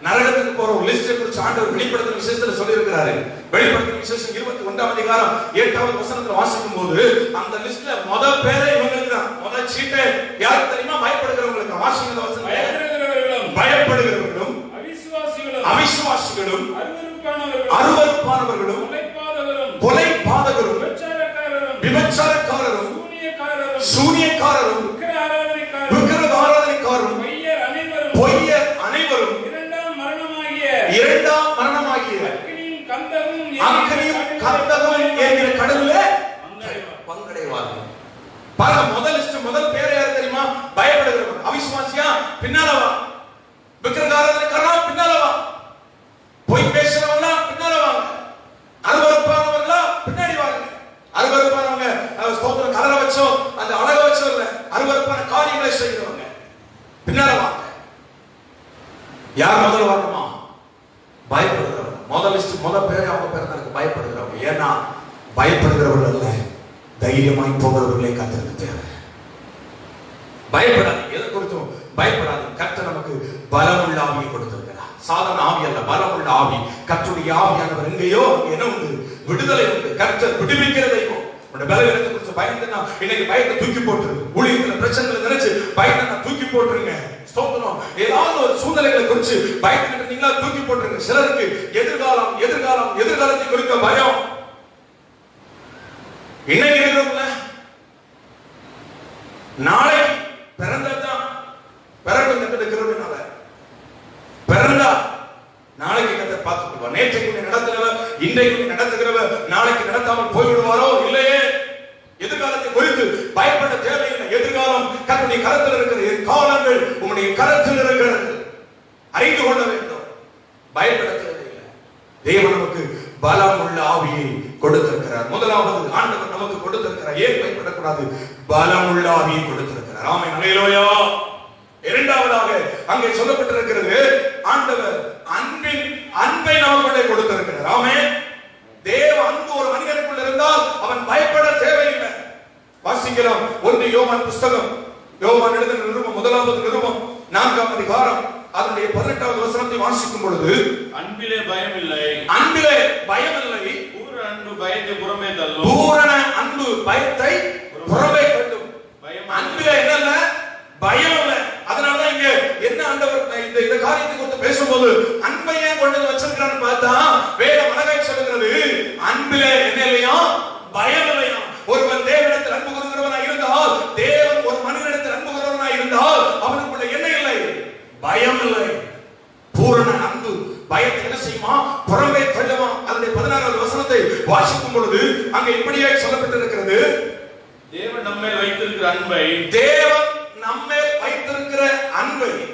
நரகத்துக்கு போற ஒரு லிஸ்ட் குறித்து ஆண்டவர் வெளிப்படுத்தின விசேஷத்துல சொல்லி இருக்கிறாரு. வெளிப்படுத்தின விசேஷம் 21ஆம் அதிகாரம் 8ஆவது வசனத்துல வாசிக்கும் போது அந்த லிஸ்ட்ல முதல் பேரே இவங்களுக்கு தான். முதல் சீட்டே யாருக்கு தெரியுமா? பயப்படுகிறவங்களுக்கு. வாசிக்கிற வசனம், பயப்படுகிறவர்களும் அவிசுவாசிகளும் அருவருப்பானவர்களும் கொலைபாதகரும் விபச்சாரக்காரரும் சூனியக்காரரும் விக்கிரக ஆராதனைக்காரரும் பொய்யர் அனைவரும் இரண்டாம் மரணமாகிய அக்கினியும் கந்தகம் என்கிற கடலிலே பங்கடைவார்கள். பாருங்க, முதல் பேர் யார் தெரியுமா? பயப்படுகிறவன். அவிசுவாசியா பின்னால வா, விக்கிரக ஆராதனைக்காரனா பின்னால வா, பொய் பேசுறவங்களா பின்னால வாங்க, அருவருப்பானவர்களா பின்னாடி வாங்க. அருவருப்பானவங்க ஸ்தோத்திரம் கலர வச்சோ அந்த அழக வச்சோ இல்ல, அருவருப்பான காரியங்களை செய்கிறவங்க பின்னால வாங்க. யார் முதல்ல வரணுமா? பயப்படுகிறவங்க. முதல் பேர் அவங்க பேர் தான் பயப்படுகிறவங்க. ஏன்னா பயப்படுகிறவர்கள் அல்ல, தைரியமாய் போகிறவர்களே கர்த்தருக்கு தேவை. பயப்படாது, எதை குறித்தும் பயப்படாது. கர்த்தர் நமக்கு பலமுள்ள ஆவியை கொடுத்திருக்கிறார். சாதாரண ஆவி அல்ல, பலமுள்ள ஆவி. கர்த்தருடைய ஆவியானவர் எங்கேயோ என்ன உண்டு? விடுதலை உண்டு. கர்த்தர் விடுவிக்கிற தெய்வம். உன்னுடைய பலவீனத்தை குறித்து பயந்துனா இன்னைக்கு பயத்தை தூக்கி போட்டுரு. ஊழியத்துல பிரச்சனைகளை நினைச்சு பயத்தை தூக்கி போட்டுருங்க. ஸ்தோத்திரம். ஏதாவது ஒரு சூழ்நிலைகளை குறித்து பயந்துட்டு நீங்களா தூக்கி போட்டுருங்க. சிலருக்கு எதிர்காலத்தை குறித்த பயம். இன்னைக்கு இருக்கிறோம்ல, நாளை பிறந்ததான் பிறகு இருக்கிறதுனால பிறந்தா நாளைக்கு கர்த்தர் பார்த்துக் கொள்வார். நேற்றைக்கு நடத்துகிறவர் இன்றைக்கு நடத்துகிறவர் நாளைக்கு நடத்தாமல் போய்விடுவாரோ இல்லையே. எதிர்காலத்தை குறித்து பயப்பட தேவையில்லை. எதிர்காலம் கர்த்தருடைய கரத்தில் இருக்கிறது. காலங்கள் உம்முடைய கரத்தில் இருக்கிறது. அறிந்து கொள்ள வேண்டும். பயப்பட தேவையில்லை. தேவன் நமக்கு பலமுள்ள ஆவியை கொடுத்திருக்கிறார். முதலாவது ஆண்டவர் நமக்கு கொடுத்திருக்கிறார். ஏன் பயப்படக்கூடாது? பலமுள்ள ஆவியை கொடுத்திருக்கிறார். ஆமென், அல்லேலூயா. இரண்டாவதாக அங்கே சொல்லப்பட்டிருக்கிறது, ஆண்டவர் அன்பை நமக்குள்ளே கொடுத்திருக்கிறார். ஆமென். தேவ அன்பு ஒரு மனிதனுக்குள்ள இருந்தால் அவன் பயப்பட தேவையில்லை. வாசிக்கலாம் 1 யோவான் புத்தகம், யோவான் எழுதின நிருபம், முதலாவது நிருபம் 4ஆம் அதிகாரம் அதனுடைய 18வது வசனத்தை வாசிக்கும் பொழுது, அன்பிலே பயமில்லை, பூரண அன்பு பயத்தை புறம்பே தள்ளும். பூரண அன்பு பயத்தை புறம்பே தள்ளும். அன்பிலே என்ன? பயம் இல்ல. அதனாலதான் இங்க என்ன ஆண்டவர் இந்த காரியத்தை குறித்து பேசும்போது அன்பையே கொண்டு வச்சிருக்கிறான்னு பார்த்தா வேதம் அழகாய் சொல்லுகிறது, அன்பிலே என்ன இல்லையா? பயம் இல்லையா? ஒருவன் தேவனிடத்தில் அன்பு கூறுகிறவனாய் இருந்தால், தேவன் ஒரு மனிதனிடத்தில் அன்பு கூறுகிறவனாய் இருந்தால் அவனுக்குள்ள என்ன இல்லை? பயம் இல்லை. பூரண அன்பு பயத்தை என்ன செய்யுமா? புறம்பே தள்ளுமா. அதனுடைய 16வது வசனத்தை வாசிக்கும் பொழுது அங்கே இப்படியே சொல்லப்பட்டிருக்கிறது, தேவன் நம்மேல் வைத்திருக்கிற அன்பை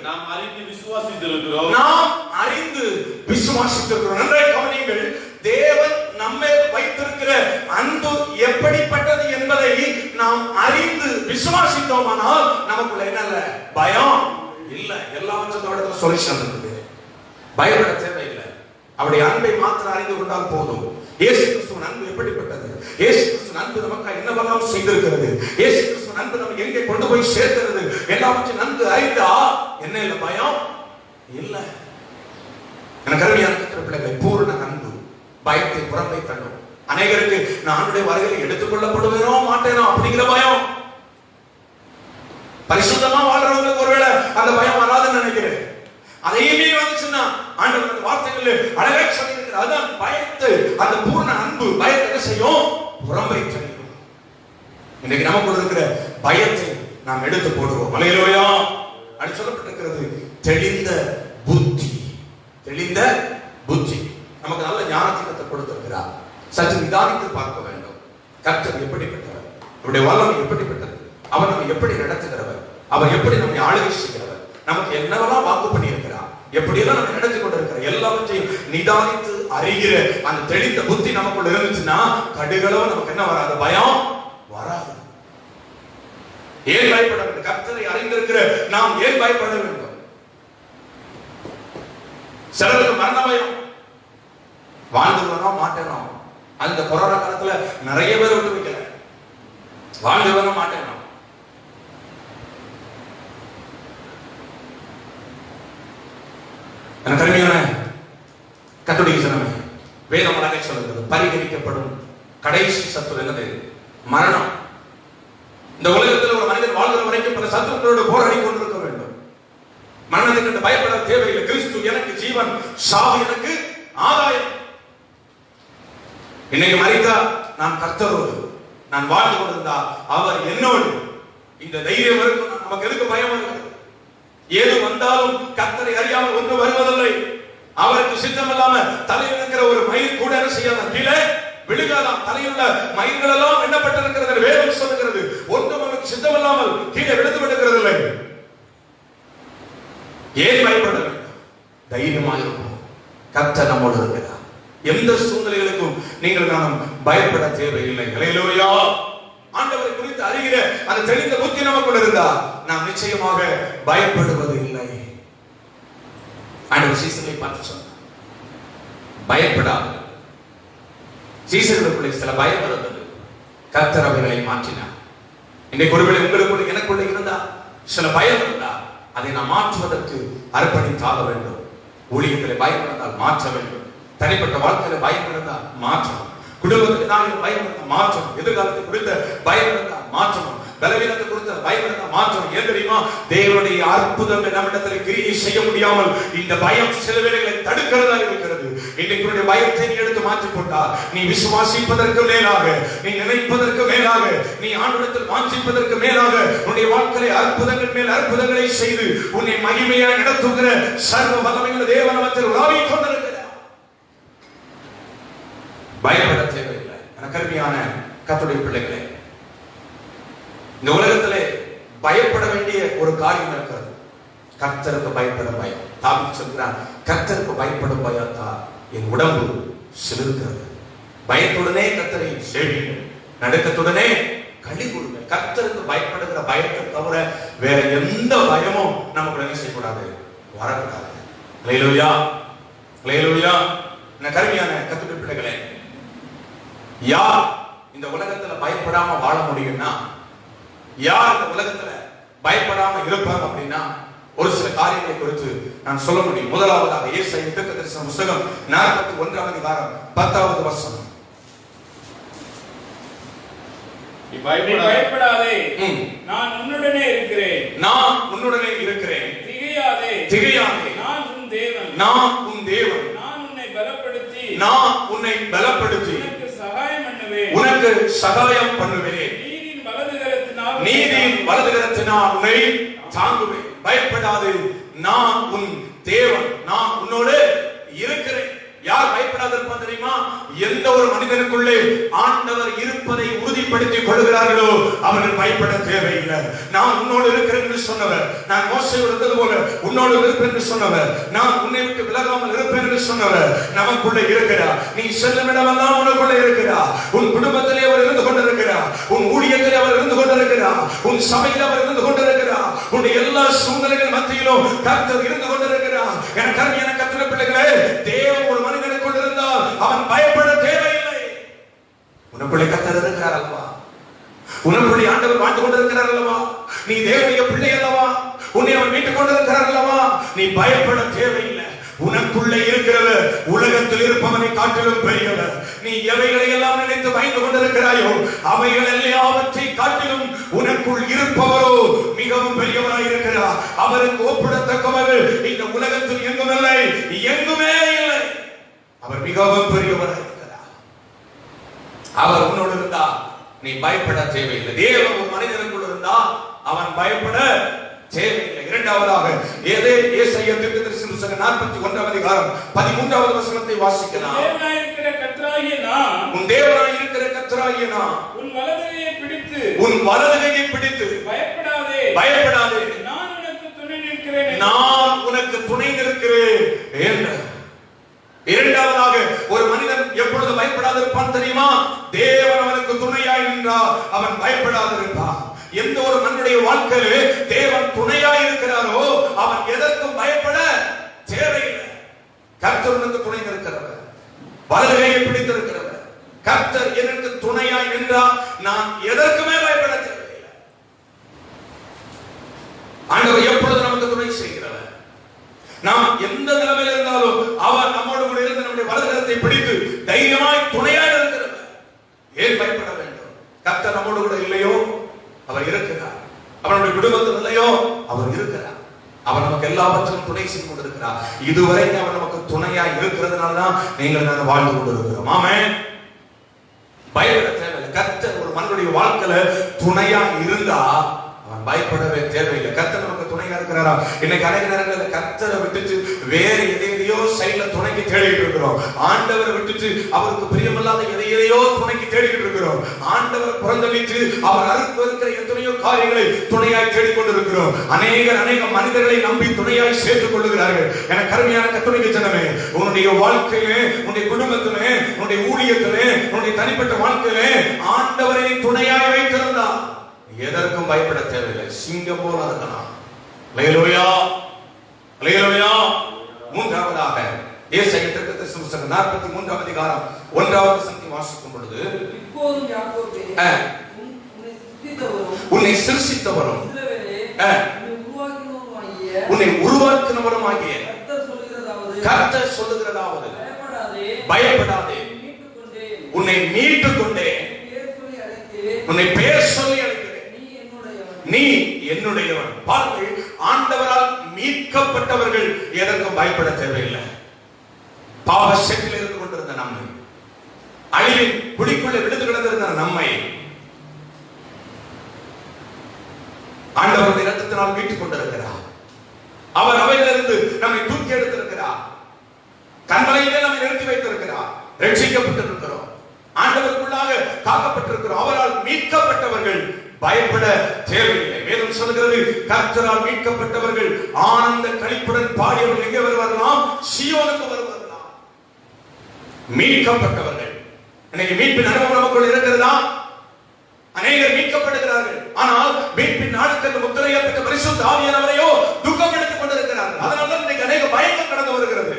நாம் அறிந்து விசுவாசித்திருக்கிறோம். நன்றாக கவனியுங்கள். தேவன் நம்மேல் வைத்திருக்கிற அன்பு எப்படிப்பட்டது என்பதை நாம் அறிந்து விசுவாசித்தோமானால் நமக்குள்ள என்ன இல்ல? பயம் இல்ல. எல்லாவற்றோட சொல்யூஷன் இருக்குது. பயப்பட தேவையில்லை. அவருடைய அன்பை மாத்திரம் அறிந்து கொண்டால் போதும். இயேசு கிறிஸ்துவின் அன்பு எப்படிப்பட்டது? இயேசு கிறிஸ்துவின் அன்பு நமக்கு என்னவெல்லாம் செய்திருக்கிறது? இயேசு கிறிஸ்துவின் அன்பு நம்ம எங்கே கொண்டு போய் சேர்க்கிறது? எல்லாவற்றையும் நன்கு அறிந்தா என்ன இல்ல? பயம் இல்ல. எனக்கு அருமையான பிள்ளைகளை, பூரண அன்பு பயத்தை புறம்பே தள்ளும். அநேகருக்கு நான் ஆண்டுடைய வருகையில் எடுத்துக் கொள்ளப்படுவேனோ மாட்டேனோ அப்படிங்கிற பயம். பரிசுத்தமா வாழ்றவங்களுக்கு ஒருவேளை அந்த பயம் வராதுன்னு நினைக்கிறேன். அதையுமே வந்துச்சுன்னா ஆண்டவர் வார்த்தைகள் அழகாக சொல்லியிருக்கிறார். அதான் பயத்தை, அந்த பூரண அன்பு பயத்தை என்ன செய்யும்? புறம்பே தள்ளும். இன்னைக்கு நமக்குள்ள இருக்கிற பயத்தை நாம் எடுத்து போடுவோம். அல்லேலூயா. அப்படி சொல்லப்பட்டிருக்கிறது, தெளிந்த புத்தி. தெளிந்த புத்தி. நமக்கு நல்ல ஞானத்தை கொடுத்திருக்கிறார். சற்று நிதானித்து பார்க்க வேண்டும். கர்த்தர் எப்படிப்பட்டவர்? அவருடைய வல்லமை எப்படிப்பட்டது? அவர் நம்மை எப்படி நடத்துகிறவர்? அவர் எப்படி நம்மை ஆளுகை செய்கிறவர்? நமக்கு என்னவெல்லாம் வாக்கு பண்ணி இருக்கிறார்? எப்படியெல்லாம் நம்ம நடத்தி கொண்டிருக்கிறோம்? எல்லாவற்றையும் நிதானித்து அறிகிற அந்த தெளிந்த புத்தி நமக்குள்ள இருந்துச்சுன்னா கடுகளவு நமக்கு என்ன வராது? பயம் வராது. ஏன் பயப்பட வேண்டும்? கர்த்தரை அறிந்திருக்கிற நாம் ஏன் பயப்பட வேண்டும்? சிலருக்கு மரண பயம். வாழ்ந்துருவனோ மாட்டேனோ. அந்த கொரோனா காலத்துல நிறைய பேர் விட்டு வைக்கல. வாழ்ந்துருவனோ மாட்டேனோ. எனக்கு கருமையான கர்த்தருடைய ஜனமே, வேதம் அழகாக சொல்லுகிறது, பரிகரிக்கப்படும் கடைசி சத்துரு என்னது? மரணம். இந்த உலகத்தில் ஒரு மனிதன் வாழ்கிற வரைக்கும் பல சத்துருக்களோடு போராடி கொண்டிருக்க வேண்டும். மரணத்தை கண்டு பயப்பட தேவையில்லை. கிறிஸ்து எனக்கு ஜீவன், சாவு எனக்கு ஆதாயம். இன்னைக்கு மரித்தா நான் கர்த்தரோடு, நான் வாழ்ந்து கொண்டிருந்தா அவர் என்னோடு. இந்த தைரியம் இருக்கும். நமக்கு எதுக்கு பயம் வருகிறது? ஏது வந்தாலும் கர்த்தரை அறியாமல் ஒன்று வருவதில்லை. அவருக்கு சித்தம் இல்லாம தலையில் இருக்கிற ஒரு மயிர் கூட என்ன செய்யாத கீழே விழுகாதாம். தலையில் உள்ள மயிர்கள் எல்லாம் எண்ணப்பட்டிருக்கிறது வேதம் சொல்லுகிறது. ஒன்றும் அவருக்கு சித்தம் இல்லாமல் கீழே விழுந்து விடுகிறது இல்லை. ஏன் பயப்பட வேண்டும்? தைரியமாக இருக்கும். கர்த்தர் நம்மோடு இருக்கிறார். எந்த சூழ்நிலைகளுக்கும் நீங்கள் நாம் பயப்பட தேவையில்லை. ஹல்லேலூயா. ஆண்டவரை குறித்து அறிகிற அந்த தெளிந்த புத்தி நமக்குள்ள இருந்தா நாம் நிச்சயமாக பயப்படுவது இல்லை. ஆண்டவர் சீசர்களை பார்த்து சொன்னார், பயப்படாது. சீசர்களுக்குள்ளே சில பயம் இருந்தது. கர்த்தர் அவைகளை மாற்றினார். இன்றைக்கு ஒருவேளை உங்களுக்குள்ள எனக்குள்ள இருந்தா சில பயம் இருந்தா அதை நாம் மாற்றுவதற்கு அர்ப்பணித்தாக வேண்டும். ஊழியத்தில் பயம் இருந்தால் மாற்ற வேண்டும். தனிப்பட்ட வாழ்க்கையில பயம் இருந்தால் மாற்றணும். குடும்பத்துக்கு நான் பயம் இருந்தால் மாற்றணும். எதிர்காலத்தை குறித்த பயம் இருந்தால் மாற்றணும். பலவீனத்தை குறித்த பயம் இருந்தால் மாற்றணும். ஏன் தெரியுமா? தேவனுடைய அற்புதங்கள் நம்மிடத்தில் கிரியை செய்ய முடியாமல் இந்த பயம் சில வேளைகளை தடுக்கிறதா இருக்கிறது. இன்றைக்கு பயத்தை நீ எடுத்து மாற்றி போட்டால் நீ விசுவாசிப்பதற்கு மேலாக, நீ நினைப்பதற்கு மேலாக, நீ ஆண்டவரிடத்தில் வாஞ்சிப்பதற்கு மேலாக உன்னுடைய வாழ்க்கையை அற்புதங்கள் மேல் அற்புதங்களை செய்து உன்னை மகிமையாக நடத்துகிற சர்வ வல்லமையுள்ள தேவன் அவற்றில் உலாவிக் கொண்டிருக்கிறார். பயப்பட தேவையில்லை. எனக்கு அருமையான கர்த்தருடைய பிள்ளைகளே, இந்த உலகத்திலே பயப்பட வேண்டிய ஒரு காரியம் இருக்கிறது. கர்த்தருக்கு பயப்பட பயம். தாவீது சொல்கிறான், கர்த்தருக்கு பயப்படும் பயத்தா என் உடம்பு சிலிர்க்கிறது. பயத்துடனே கர்த்தரை சேவியுங்கள், நடுக்கத்துடனே களி கூறுங்கள். கர்த்தருக்கு பயப்படுகிற பயத்தை தவிர வேற எந்த பயமும் நமக்கு என்ன செய்யக்கூடாது, வரக்கூடாது. ஹல்லேலூயா, ஹல்லேலூயா. எனக்கு அருமையான கர்த்தருடைய பிள்ளைகளே, யார் இந்த உலகத்துல பயப்படாம வாழ முடியும்னா, யார் இந்த உலகத்துல பயப்படாம இருப்பாங்க அப்படின்னா, ஒரு சில காரியங்களை குறித்து நான் சொல்ல முடியும். முதலாவதாக ஏசாயா தீர்க்கதரிசன புத்தகம் 41ஆம் அதிகாரம் 10வது வசனம். நீ பயப்படாதே, நான் உன்னுடனே இருக்கிறேன். நான் உன்னுடனே இருக்கிறேன். திகையாதே, திகையாதே, நான் உன் தேவன். நான் உன் தேவன். நான் உன்னை பலப்படுத்தி, நான் உன்னை பலப்படுத்தி உனக்கு சகாயம் பண்ணுவேன். உனக்கு சகாயம் பண்ணுவேன். நீதியின் வலதுகரத்தினால் உன்னை தாங்குவேன். பயப்படாது, நான் உன் தேவன், நான் உன்னோடு இருக்கிறேன். யார் பயப்படாத இருப்பா தெரியுமா? எந்த ஒரு மனிதனுக்குள்ளே ஆண்டவர் இருப்பதை உறுதிப்படுத்திக் கொள்கிறார்களோ அவர்கள் பயப்பட தேவையில்லை. நான் உன்னோடு இருக்கிறேன் என்று சொன்னவர், நான் மோசேயோடு இருந்தது போல உன்னோடு இருப்பேன் என்று சொன்னவர், நான் உன்னை விட்டு விலகாமல் இருப்பேன் என்று சொன்னவர் நமக்குள்ள இருக்கிறார். நீ செல்லும் இடமெல்லாம் உனக்குள்ள இருக்கிறார். உன் குடும்பத்திலே அவர் இருந்து கொண்டிருக்கிறார். உன் ஊழியத்திலே அவர் இருந்து கொண்டிருக்கிறார். உன் சபையில் அவர் இருந்து கொண்டிருக்கிறார். உன்னுடைய எல்லா சூழ்நிலைகள் மத்தியிலும் கர்த்தர் இருந்து கொண்டிருக்கிறார். எனக்கு கர்த்தருடைய பிள்ளைகளே, தேவன் ஒரு மனிதனுக்குள் இருந்தால் அவன் பயப்பட தேவையில்லை. உனக்குள்ளே கர்த்தர் இருக்கிறார் அல்லவா? உனக்குள்ளே ஆண்டவர் வாழ்ந்து கொண்டிருக்கிறார் அல்லவா? நீ தேவனுடைய பிள்ளை அல்லவா? உன்னை அவன் மீட்டுக் கொண்டிருக்கிறார் அல்லவா? நீ பயப்பட தேவையில்லை. உனக்குள்ளே இருக்கிறவர் உலகத்தில் இருப்பவனை காட்டிலும் பெரியவர். நீ எவைகளை எல்லாம் நினைத்து பயந்து கொண்டிருக்கிறாயோ அவைகள் எல்லாவற்றை காட்டிலும் உனக்குள் இருப்பவரோ மிகவும் பெரியவராய் இருக்கிறார். அவருக்கு ஒப்பிடத்தக்கவர் இந்த உலகத்தில் எங்கும் இல்லை, எங்குமே இல்லை. அவர் மிகவும் பெரியவராய் இருக்கிறார். அவர் உன்னோடு இருந்தா நீ பயப்பட தேவையில்லை. தேவன் ஒரு மனிதனுக்குள் இருந்தா அவன் பயப்பட தேவையில்லை. இரண்டாவதாக ஏசாயா தீர்க்கதரிசன புத்தகம் 41ஆம் அதிகாரம் 13வது வசனத்தை வாசிக்கலாம். உன் தேவனாய் இருக்கிற கர்த்தராகிய நான் உன் வலதுகையை பிடித்து, உன் வலதுகையை பிடித்து பயப்படாதே, பயப்படாதே, நான் உனக்கு துணை நிற்கிறேன், நான் உனக்கு துணை நிற்கிறேன் என்ற. இரண்டாவதாக ஒரு மனிதன் எப்பொழுது பயப்படாது இருப்பான் தெரியுமா? தேவன் அவனுக்கு துணையாய் நின்றார், அவன் பயப்படாது இருப்பான். எந்த ஒரு மனிதனுடைய வாழ்க்கையிலே தேவன் துணையாய் இருக்கிறாரோ அவன் எதற்கும் பயப்பட தேவையில்லை. கர்த்தர் உனக்கு துணை இருக்கிறவர், வலதுகையை பிடித்திருக்கிறவர். கர்த்தர் எனக்கு துணையாய் நின்றார், நான் எதற்குமே பயப்பட தேவையில்லை. ஆண்டவர் எப்பொழுது நமக்கு துணை செய்கிறவர். நாம் எந்த நிலைமையில் இருந்தாலும் அவர் நம்மோடு கூட இருந்து நம்முடைய வலதுகரத்தை பிடித்து தைரியமாய் துணையாய் இருக்கிறவர். ஏன் பயப்பட வேண்டும்? கர்த்தர் நம்மோடு கூட இல்லையோ அவர் இருக்கிறார். அவனுடைய குடும்பத்தில் இல்லையோ அவர் இருக்கிறார். அவர் நமக்கு எல்லாவற்றையும் துணை செய்து கொண்டிருக்கிறார். இதுவரை அவர் நமக்கு துணையாய் இருக்கிறதுனாலதான் நீங்கள் நான் வாழ்ந்து கொண்டிருக்கிறோம். ஆமென். பயப்பட தேவையில்லை. கர்த்தர் ஒரு மனிதனுடைய வாழ்க்கையில துணையா இருந்தா பயப்படவே தேவையில்லை. கர்த்தர் நமக்கு துணையா இருக்கிறாரா? இன்னைக்கு அநேக நேரங்களில் கர்த்தரை விட்டுட்டு வேற எதையோ சைட்ல துணைக்கு தேடிட்டு இருக்கிறோம். ஆண்டவரை விட்டுட்டு அவருக்கு பிரியமில்லாத எதையோ துணைக்கு தேடிட்டு இருக்கிறோம். ஆண்டவர் புறந்தளித்து அவர் அறுப்பதற்கிற எத்தனையோ காரியங்களை துணையாய் தேடிக்கொண்டிருக்கிறோம். அநேக மனிதர்களை நம்பி துணையாய் சேர்த்துக் கொள்ளுகிறார்கள். என கருமையான கர்த்தருடைய ஜனமே, உன்னுடைய வாழ்க்கையிலே, உன்னுடைய குடும்பத்திலே, உன்னுடைய ஊழியத்திலே, உன்னுடைய தனிப்பட்ட வாழ்க்கையிலே ஆண்டவரை துணையாய் வைத்திருந்தார் எதற்கும் பயப்பட தேவையில்லை. சிங்கம் போல இருக்கலாம். அல்லேலூயா, அல்லேலூயா. மூன்றாவதாக ஏசாயா தீர்க்கதரிசி புத்தகம் 43 அதிகாரம் 1வது வசனத்தை வாசிக்கும் பொழுது, இப்போதும் யாக்கோபே, உன்னை சிருஷ்டித்தவரும் உன்னை உருவாக்கினவரும் ஆகிய கர்த்தர் சொல்லுகிறதாவது, பயப்படாதே, உன்னை மீட்டுக் கொண்டே, உன்னை பெயர் சொல்லி அழைக்கிறேன், நீ என்னுடையவன். பாருங்கள், ஆண்டவரால் மீட்கப்பட்டவர்கள் எதற்கும் பயப்பட தேவையில்லை. பாவ செட்டில் இருந்து கொண்டிருந்த நம்மை, அழிவின் குடிக்குள்ளே விழுந்து கிடந்திருந்த நம்மை ஆண்டவருடைய இரத்தத்தினால் மீட்டுக் கொண்டிருக்கிறார். அவர் அவையிலிருந்து நம்மை தூக்கி எடுத்திருக்கிறார். கண்மலையிலே நம்மை நிறுத்தி வைத்திருக்கிறார். ரட்சிக்கப்பட்டிருக்கிறோம், ஆண்டவருக்குள்ளாக காக்கப்பட்டிருக்கிறோம். அவரால் மீட்கப்பட்டவர்கள் பயப்பட தேவையில்லை. வேதம் சொல்கிறது, கர்த்தரால் மீட்கப்பட்டவர்கள் ஆனந்த களிப்புடன் பாடியவர்கள் எங்கே வருவார்களாம்? சீயோனுக்கு வருவார்களாம். மீட்கப்பட்டவர்கள். இன்னைக்கு மீட்பின் அனுபவம் நமக்குள் இருக்கிறதா? அநேகர் மீட்கப்படுகிறார்கள், ஆனால் மீட்பின் நாளுக்கு முத்திரையப்பட்ட பரிசுத்த ஆவியானவரையோ துக்கப்படுத்திக் கொண்டிருக்கிறார்கள். அதனால இன்னைக்கு அநேக பயங்கள் கடந்து வருகிறது.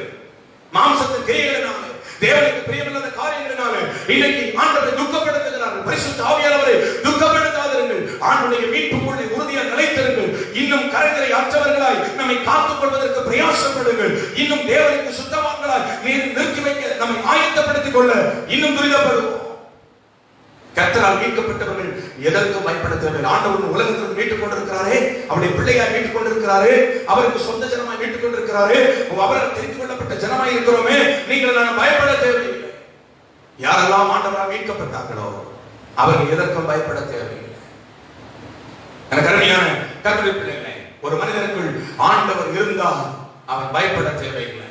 மாம்சத்தின் கிரியைகளினாலே, தேவனுக்கு பிரியமில்லாத காரியங்களினாலே இன்னைக்கு ஆண்டவரை துக்கப்படுத்துகிறார்கள். பரிசுத்த ஆவியானவரை துக்கப்படுத்தாதிருங்கள். ஆண்டவருடைய மீட்புக்குள்ளே உறுதியாக நிலைத்திருங்கள். இன்னும் கரைகளை அற்றவர்களாய் நம்மை காத்துக் கொள்வதற்கு பிரயாசப்படுங்கள். இன்னும் தேவனுக்கு சுத்தமானவர்களாய் நிறுத்தி வைக்க நம்மை ஆயத்தப்படுத்திக் கொள்ள இன்னும் துரிதப்படுவோம். கர்த்தரால் மீட்கப்பட்டவர்கள் எதற்கும் பயப்பட தேவையில்லை. ஆண்டவர் உலகத்தில் மீட்டுக் கொண்டிருக்கிறாரே, அவருடைய பிள்ளையாய் மீட்டுக் கொண்டிருக்கிறாரே, அவருக்கு சொந்த ஜனமாய் மீட்டுக் கொண்டிருக்கிறாரே, அவரால் தெரிந்து கொள்ளப்பட்ட ஜனமாய் இருக்கிறோமே, நீங்கள் நான் பயப்பட தேவையில்லை. யாரெல்லாம் ஆண்டவரால் மீட்கப்பட்டார்களோ அவர்கள் எதற்கும் பயப்பட தேவையில்லை. எனக்கு அருமையான கர்த்தருடைய பிள்ளைகளே, ஒரு மனிதனுக்குள் ஆண்டவர் இருந்தால் அவன் பயப்பட தேவையில்லை.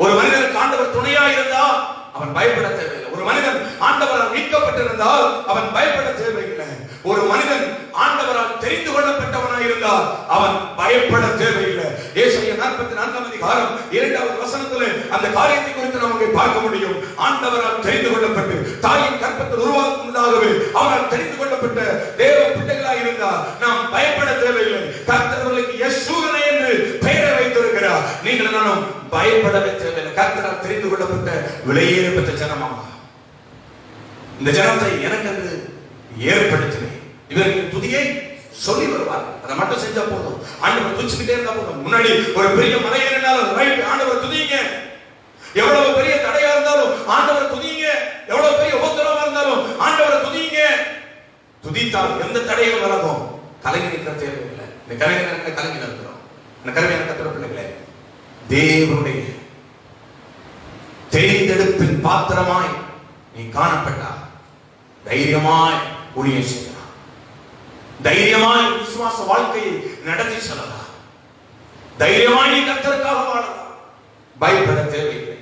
ஒரு மனிதனுக்கு ஆண்டவர் துணையா இருந்தால் அவன் பயப்பட தேவையில்லை. ஒரு மனிதன் ஆண்டவரால் மீட்கப்பட்டிருந்தால் அவன் பயப்பட தேவையில்லை. ஒரு மனிதன் ஆண்டவரால் தெரிந்து கொள்ளப்பட்டவனாய் இருந்தால் அவன் பயப்பட தேவையில்லை. ஏசாயா 44 அதிகாரம் 2வது வசனத்திலே அந்த காரியத்தை குறித்து நாம் அங்கே பார்க்க முடியும். ஆண்டவரால் தெரிந்து கொள்ளப்பட்டு தாயின் கர்ப்பத்தில் உருவாக்கும் முன்னதாகவே அவரால் தெரிந்து கொள்ளப்பட்ட தேவ பிள்ளைகளாய் இருந்தால் நாம் பயப்பட தேவையில்லை. கர்த்தர் அவர்களுக்கு யெஷூரனே என்று பெயரை வைத்திருக்கிறார். நீங்கள் நானும் பயப்படவே தேவையில்லை. கர்த்தரால் தெரிந்து கொள்ளப்பட்ட விலையேற பெற்ற ஜனமாக இந்த ஜனத்தை எனக்கு ஏற்படுத்தினேன். இவர்கள் துதியை சொல்லி வருவார். அதை மட்டும் செஞ்சா போதும். ஆண்டவர் துதிச்சுக்கிட்டே இருந்தா போதும். முன்னாடி ஒரு பெரிய மலை ஏறினாலும் ரைட், ஆண்டவர் துதிங்க. எவ்வளவு பெரிய தடையா இருந்தாலும் ஆண்டவர் துதிங்க. எவ்வளவு பெரிய உபத்திரவமா இருந்தாலும் ஆண்டவரை துதிங்க. துதித்தால் எந்த தடையும் விலகும். கலங்கி நிற்க தேவையில்லை. இந்த கலைஞர் கலங்கி நிற்கிறோம். இந்த கருமையான கத்திர பிள்ளைகளே, தேவனுடைய தேர்ந்தெடுப்பின் பாத்திரமாய் நீ காணப்பட்டா தைரியமாய் ஊழியம் செய்யலாம். தைரியமாய் விசுவாச வாழ்க்கையை நடத்தி செல்லலாம். தைரியமாய் நீ கர்த்தருக்காக வாழலாம். பயப்பட தேவையில்லை.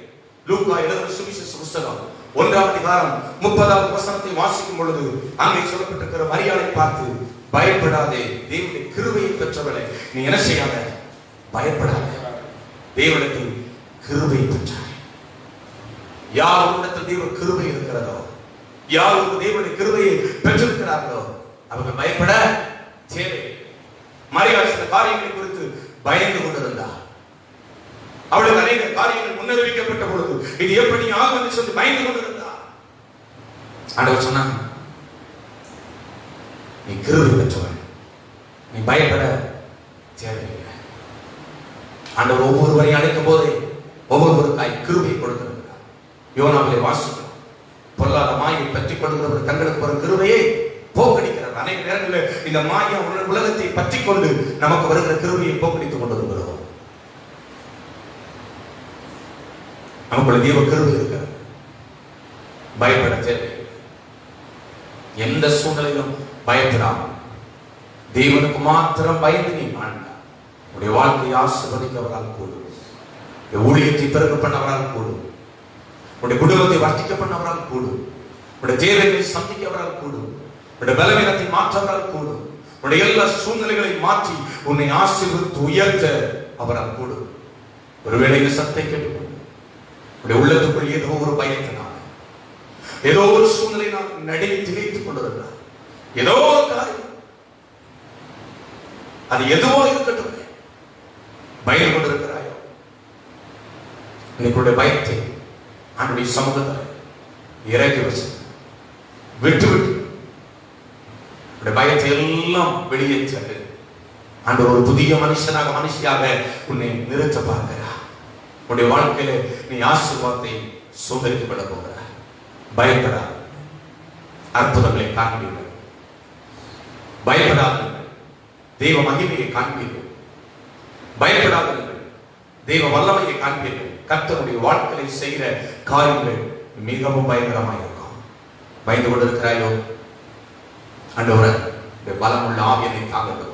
லூக்கா எழுதின சுவிசேஷ புத்தகம் 1வது அதிகாரம் 30வது வசனத்தை வாசிக்கும் பொழுது அங்கே சொல்லப்பட்டிருக்கிற மரியாதை பார்த்து, பயப்படாதே, தேவனுடைய கிருபையை பெற்றவளே, நீ என்ன செய்யாத, பயப்படாதே, தேவனுடைய கிருபை பெற்றாய். யார் உன்னிடத்தில் தேவ கிருபை இருக்கிறதோ, யார் ஒரு தேவனுடைய கிருபையை பெற்றிருக்கிறார்களோ அவர்கள் பயப்பட தேவையில்லை. மரியாதை சில காரியங்களை குறித்து பயந்து கொண்டிருந்தார். அவளுக்கு அநேக காரியங்கள் முன்னறிவிக்கப்பட்ட பொழுது இது எப்படி ஆகும் என்று சொல்லி பயந்து கொண்டிருந்தார். ஆண்டவர் சொன்னாங்க, நீ கிருபை பெற்றவன், நீ பயப்பட தேவையில்லை. ஆண்டவர் ஒவ்வொருவரையும் அழைக்கும் போதே ஒவ்வொருவருக்காய் கிருபை கொடுத்திருக்கிறார். யோனாவிலே வாசிக்கிறோம், பொல்லாத மாயை பற்றி கொள்கிறவர் தங்களுக்கு ஒரு கிருபையை போக்கடிக்கிறார். அநேக நேரங்களில் இந்த மாயா உலகத்தை பற்றி கொண்டு நமக்கு வருகிற கிருபையை போக்கடித்துக் கொண்டிருக்கிறோம். நமக்குள்ள தேவ கிருபை இருக்கிறது. பயப்பட தேவையில்லை. எந்த சூழ்நிலையிலும் பயப்படாமல் தேவனுக்கு மாத்திரம் பயந்து நீ வாழ்ந்தா உடைய வாழ்க்கையை ஆசீர்வதிக்கவரால் கூடும், ஊழியத்தை பிறகு பண்ணவரால் கூடும், உடைய குடும்பத்தை வர்த்திக்க பண்ணவரால் கூடும், உடைய தேவைகளை சந்திக்கவரால் கூடும், உடைய பலவீனத்தை மாற்றவரால் கூடும், உடைய எல்லா சூழ்நிலைகளை மாற்றி உன்னை ஆசீர்வதித்து உயர்த்த அவரால் கூடும். ஒருவேளை இந்த சத்தை கேட்டுக்கொண்டு உடைய உள்ளத்துக்குள் ஏதோ ஒரு பயத்தினால, ஏதோ ஒரு சூழ்நிலை நான் நடுங்கி திகைத்துக் கொண்டிருந்தார், ஏதோ ஒரு காரியம், அது எதுவோ இருக்கட்டும், பயம் கொண்டிருக்கிறாயோ, இன்னைக்குடைய பயத்தை ஆண்டுடைய சமூகத்தில் இறக்கி வச்சு விட்டு பயத்தை எல்லாம் வெளியேற்று. ஆண்டு ஒரு புதிய மனுஷியாக உன்னை நிறுத்த பார்க்கிறார். உன்னுடைய வாழ்க்கையில நீ ஆசீர்வாதத்தை சுதந்திரித்துக் கொள்ள போகிறார். பயப்படாத, அற்புதங்களை காண்பீர்கள். பயப்படாதீர்கள், தெய்வ மகிமையை காண்பீர்கள். பயப்படாதீர்கள், தெய்வ வல்லமையை காண்பீர்கள். கர்த்தருடைய வாழ்க்கையை செய்கிற காரியங்கள் மிகவும் பயங்கரமாக இருக்கும். பயந்து கொண்டிருக்கிறாயோ? ஆண்டவரே, உடைய பலமுள்ள ஆவியனை தாங்கட்டும்,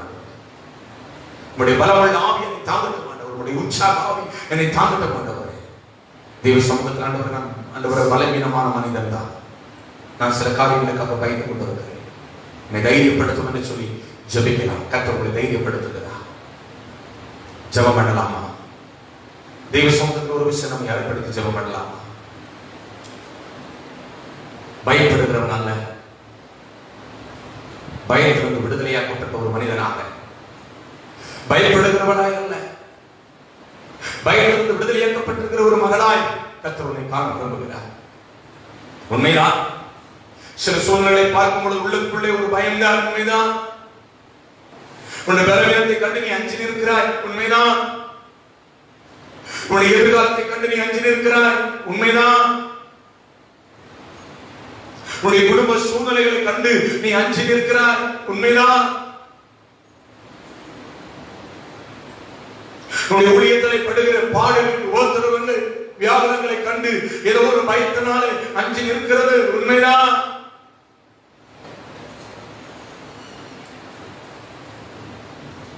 உடைய பலமுள்ள ஆவியனை தாங்கட்டும், உடைய உற்சாக ஆவி என்னை தாங்கட்டும் ஆண்டவரே. தெய்வ சமூகத்தில் ஆண்டவரே, நான் ஆண்டவரே பலவீனமான மனிதன் தான், நான் சில காரியங்களுக்காக பயந்து கொண்டிருக்கிறேன், என்னை தைரியப்படுத்தும் என்று சொல்லி ஜெபிக்கலாம். கர்த்தர் உங்களை தைரியப்படுத்துகிறா. ஜெபம் பண்ணலாமா? தெய்வ சமூகத்தில் ஒரு விஷயம் நம்ம ஏற்படுத்தி ஜெபம் பண்ணலாமா? பயப்படுகிறவன் அல்ல, பயத்திலிருந்து விடுதலையாக்கப்பட்ட ஒரு மனிதனாக, பயப்படுகிறவனாய் அல்ல, பயத்திலிருந்து விடுதலையாக்கப்பட்டிருக்கிற ஒரு மகளாய் கர்த்தர் உன்னை காண விரும்புகிறார். உண்மைதான், சில சூழ்நிலை பார்க்கும் பொழுது உள்ளுக்குள்ளே ஒரு பயம்தான். உண்மைதான், உன்னுடைய பலவீனத்தை கண்டு நீ அஞ்சி நிற்கிறாய். உண்மைதான், உன்னுடைய எதிர்காலத்தை கண்டு நீ அஞ்சி நிற்கிறாய். உண்மைதான், உன்னுடைய குடும்ப சூழ்நிலைகளை கண்டு நீ அஞ்சி நிற்கிறாய். உண்மைதான், உன்னுடைய ஊழியத்தில் படுகிற பாடுகள், உபத்திரவங்கள், வியாபாரங்களை கண்டு ஏதோ ஒரு பயத்தினாலே அஞ்சி நிற்கிறது. உண்மைதான்,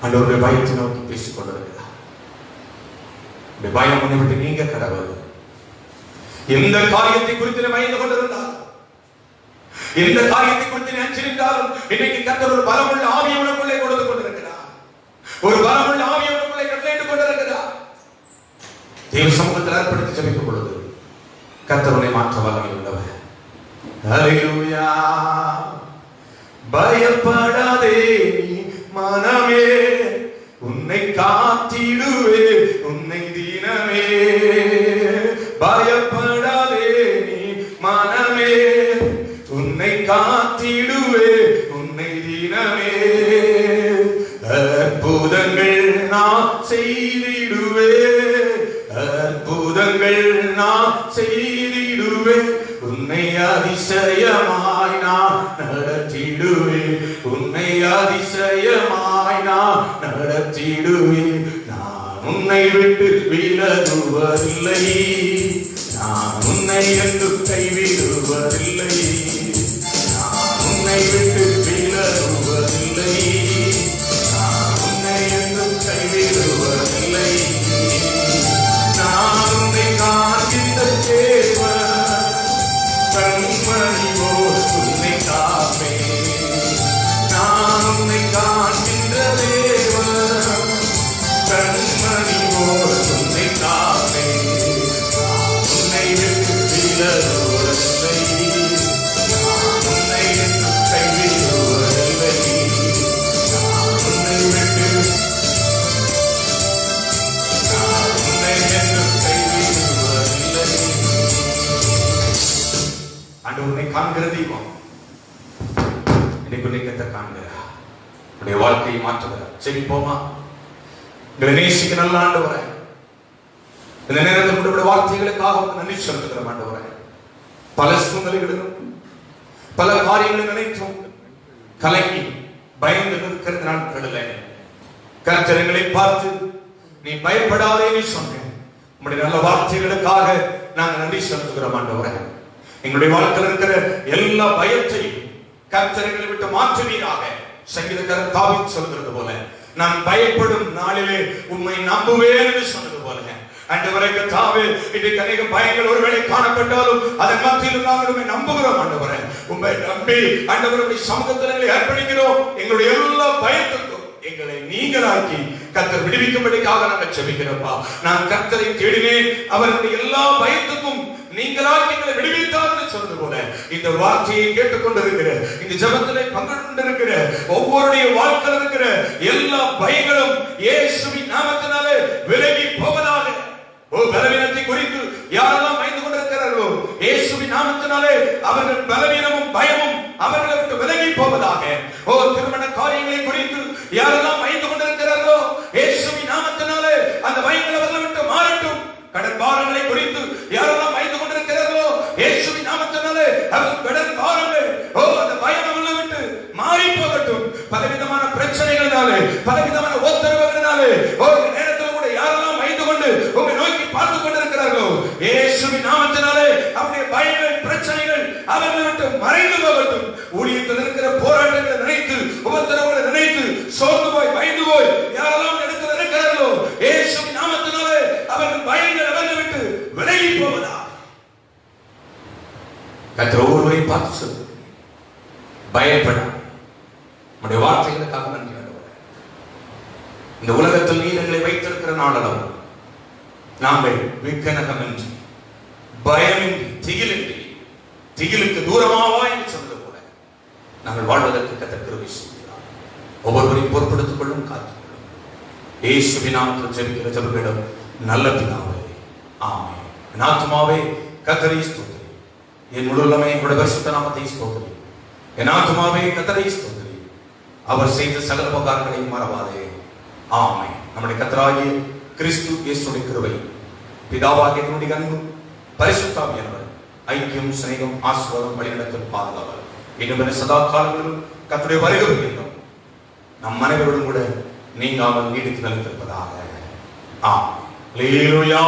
ஆண்டவருடைய பயத்தை நோக்கி பேசிக் கொண்டிருக்கிறார். பயம் உன்னை விட்டு நீங்க கடவுள். எந்த காரியத்தை குறித்து பயந்து கொண்டிருந்தால், எந்த காரியத்தை குறித்து நினைச்சிருந்தாலும், இன்றைக்கு கர்த்தர் ஒரு பலமுள்ள ஆவியை உனக்குள்ளே கொடுத்து கொண்டிருக்கிறார். ஒரு பலமுள்ள ஆவியை உனக்குள்ளே கட்டளையிட்டுக் கொண்டிருக்கிறார். தேவ சமூகத்தில் ஏற்படுத்தி ஜெபிக்கும் பொழுது கர்த்தர் உன்னை மாற்ற வல்லமை உள்ளவர். ஹல்லேலூயா. பயப்படாதே மனமே, உன்னை காத்திடுவே உன்னை தினமே. பயப்படாதே நீ மனமே, உன்னை காத்திடுவே உன்னை தினமே. அற்புதங்கள் நான் செய்திடுவே, அற்புதங்கள் நான் செய்திடுவே. உன்னை அதிசயமாய் நான் நடத்திடுவே, உன்னை அதிசயமாய் நான் நடத்திடுவே. நான் உன்னை விட்டு விலகுவதில்லை, நான் உன்னை என்று கைவிடுவதில்லை. நான் உன்னை விட்டு விலகுவதில்லை, நான் உன்னை என்று கைவிடுவதில்லை. நான் உன்னை காண்கின்ற தேவன், கண்மணி போல் உன்னை காப்பே. நான் உன்னை காண்கின்ற தேவன், கண்மணி போல் உன்னை காப்பே. உன்னை விட்டு விலகுவதில்லை, நான் உன்னை என்று கைவிடுவதில்லை. நான் உன்னை விட்டு, நான் உன்னை என்று கைவிடுவதில்லை. ஆண்டவர் உன்னை காண்கிற தெய்வம். இன்னைக்கு உன்னை கர்த்தர் காண்கிறார், உன்னுடைய வாழ்க்கையை மாற்றுகிறார். செபிப்போமா? உங்களை நேசிக்க நல்ல ஆண்டவரே, இந்த நேரத்தில் உங்களுடைய வார்த்தைகளுக்காக நன்றி செலுத்துகிறோம் ஆண்டவரே. பல சூழ்நிலைகளிலும் பல காரியங்களை நினைத்தும் கலங்கி பயந்து நிற்கிற நாட்களில் கர்த்தர்களை பார்த்து நீ பயப்படாதே நீ சொன்னேன். உங்களுடைய நல்ல வார்த்தைகளுக்காக நாங்கள் நன்றி செலுத்துகிறோம் ஆண்டவரே. எங்களுடைய வாழ்க்கையில் இருக்கிற எல்லா பயத்தையும் கர்த்தர்களை விட்டு மாற்றுவீராக. சங்கீதக்காரன் தாவீது சொல்கிறது போல, நான் பயப்படும் நாளிலே உம்மை நம்புவேன் என்று சொன்னது போல, ஆண்டவரே கர்த்தாவே, இன்றைக்கு அநேக பயங்கள் ஒருவேளை காணப்பட்டாலும் அதன் மத்தியில் நாங்கள் உம்மை நம்புகிறோம். ஆண்டவரே, உம்மை நம்பி ஆண்டவருடைய சமூகத்தில் எங்களை அர்ப்பணிக்கிறோம். எங்களுடைய எல்லா பயத்துக்கும் எங்களை நீங்களாக்கி கர்த்தர் விடுவிக்கும்படிக்காக நாங்கள் ஜெபிக்கிறோம்ப்பா. நான் கர்த்தரை தேடினேன், அவருடைய எல்லா பயத்துக்கும் நீங்களாக்கி எங்களை விடுவித்தார் என்று சொன்னது போல, இந்த வார்த்தையை கேட்டுக்கொண்டிருக்கிற, இந்த ஜெபத்திலே பங்கு கொண்டிருக்கிற ஒவ்வொருடைய வாழ்க்கையில் இருக்கிற எல்லா பயங்களும் இயேசுவின் நாமத்தினாலே விலகி போவதாக. பலவீனத்தை குறித்து யாரெல்லாம் பயந்து கொண்டிருக்கிறார்களோ, இயேசுவின் நாமத்தினாலே அவர்கள் பலவீனமும் பயமும் அவர்களை விட்டு விலகி போவதாக. திருமண காரியங்களை குறித்து யாரெல்லாம் பயந்து கொண்டிருக்கிறார்களோ, இயேசுவின் நாமத்தினாலே அந்த பயங்கள் அவர்களை விட்டு மாறட்டும். கடன் பாரங்களை குறித்து யாரெல்லாம் பயந்து கொண்டிருக்கிறார்களோ, இயேசுவின் நாமத்தினாலே அவர்கள் கடன் பாரங்கள் அந்த பயம் அவர்களை விட்டு மாறி போகட்டும். பலவிதமான பிரச்சனைகளினாலே, பலவிதமான உத்தரவுகளினாலே ஒரு நேரத்தில் கூட யாரெல்லாம் பயந்து கொண்டு உங்களை நோக்கி பார்த்து கொண்டிருக்கிறார்களோ, இயேசுவின் நாமத்தினாலே அவருடைய பயங்கள் பிரச்சனைகள் அவர்களை விட்டு மறைந்து போகட்டும். ஊழியத்தில் இருக்கிற போராட்டங்களை நினைத்து, உபத்திரவங்களை நினைத்து சோர்ந்து போய் பயந்து போய் யாரெல்லாம் இடத்தில் இருக்கிறார்களோ, இயேசுவின் நாமத்தினாலே அவர்கள் பயங்கள் அவர்களை விட்டு விலகி போவதா. கர்த்தர் ஒவ்வொருவரையும் பார்த்து சொல்லு, பயப்படா. நம்முடைய வார்த்தைகளுக்காக நன்றி ஆண்டவரே. இந்த உலகத்தில் நீர் எங்களை வைத்திருக்கிற நாளளவு நாங்கள் விக்கனகமின்றி, பயமின்றி, திகிலின்றி, திகிலுக்கு தூரமாவா என்று சொன்னது போல நாங்கள் வாழ்வதற்கு கர்த்தர் கிருபை செய்கிறார். ஒவ்வொருவரையும் பொறுப்படுத்திக் கொள்ளும், காத்துக்கொள்ளும். இயேசுவின் நாமத்தில் ஜெபிக்கிற ஜெபங்களிடம் நல்ல பிதாவே, ஆமென். என் ஆத்துமாவே கர்த்தரை ஸ்தோத்திரி, என் முழு உள்ளமே அவருடைய பரிசுத்த நாமத்தை ஸ்தோத்திரி. என் ஆத்துமாவே கர்த்தரை ஸ்தோத்திரி, அவர் செய்த சகல உபகாரங்களையும் மறவாதே. ஆமென். நம்முடைய கர்த்தராகிய கிறிஸ்து இயேசுவின் கிருபை, பிதாவாகிய தேவனுடைய அன்பு, பரிசுத்த ஆவியானவர் ஐக்கியம், சிநேகம், ஆசீர்வாதம், வழிநடத்தல், பாதுகாவல் இன்னும் சதா காலங்களிலும் கர்த்தருடைய வருகை வேண்டும் நம் அனைவரோடும் கூட நீங்காமல் நீடித்து நிலைத்திருப்பதாக. ஆமென். அல்லேலூயா.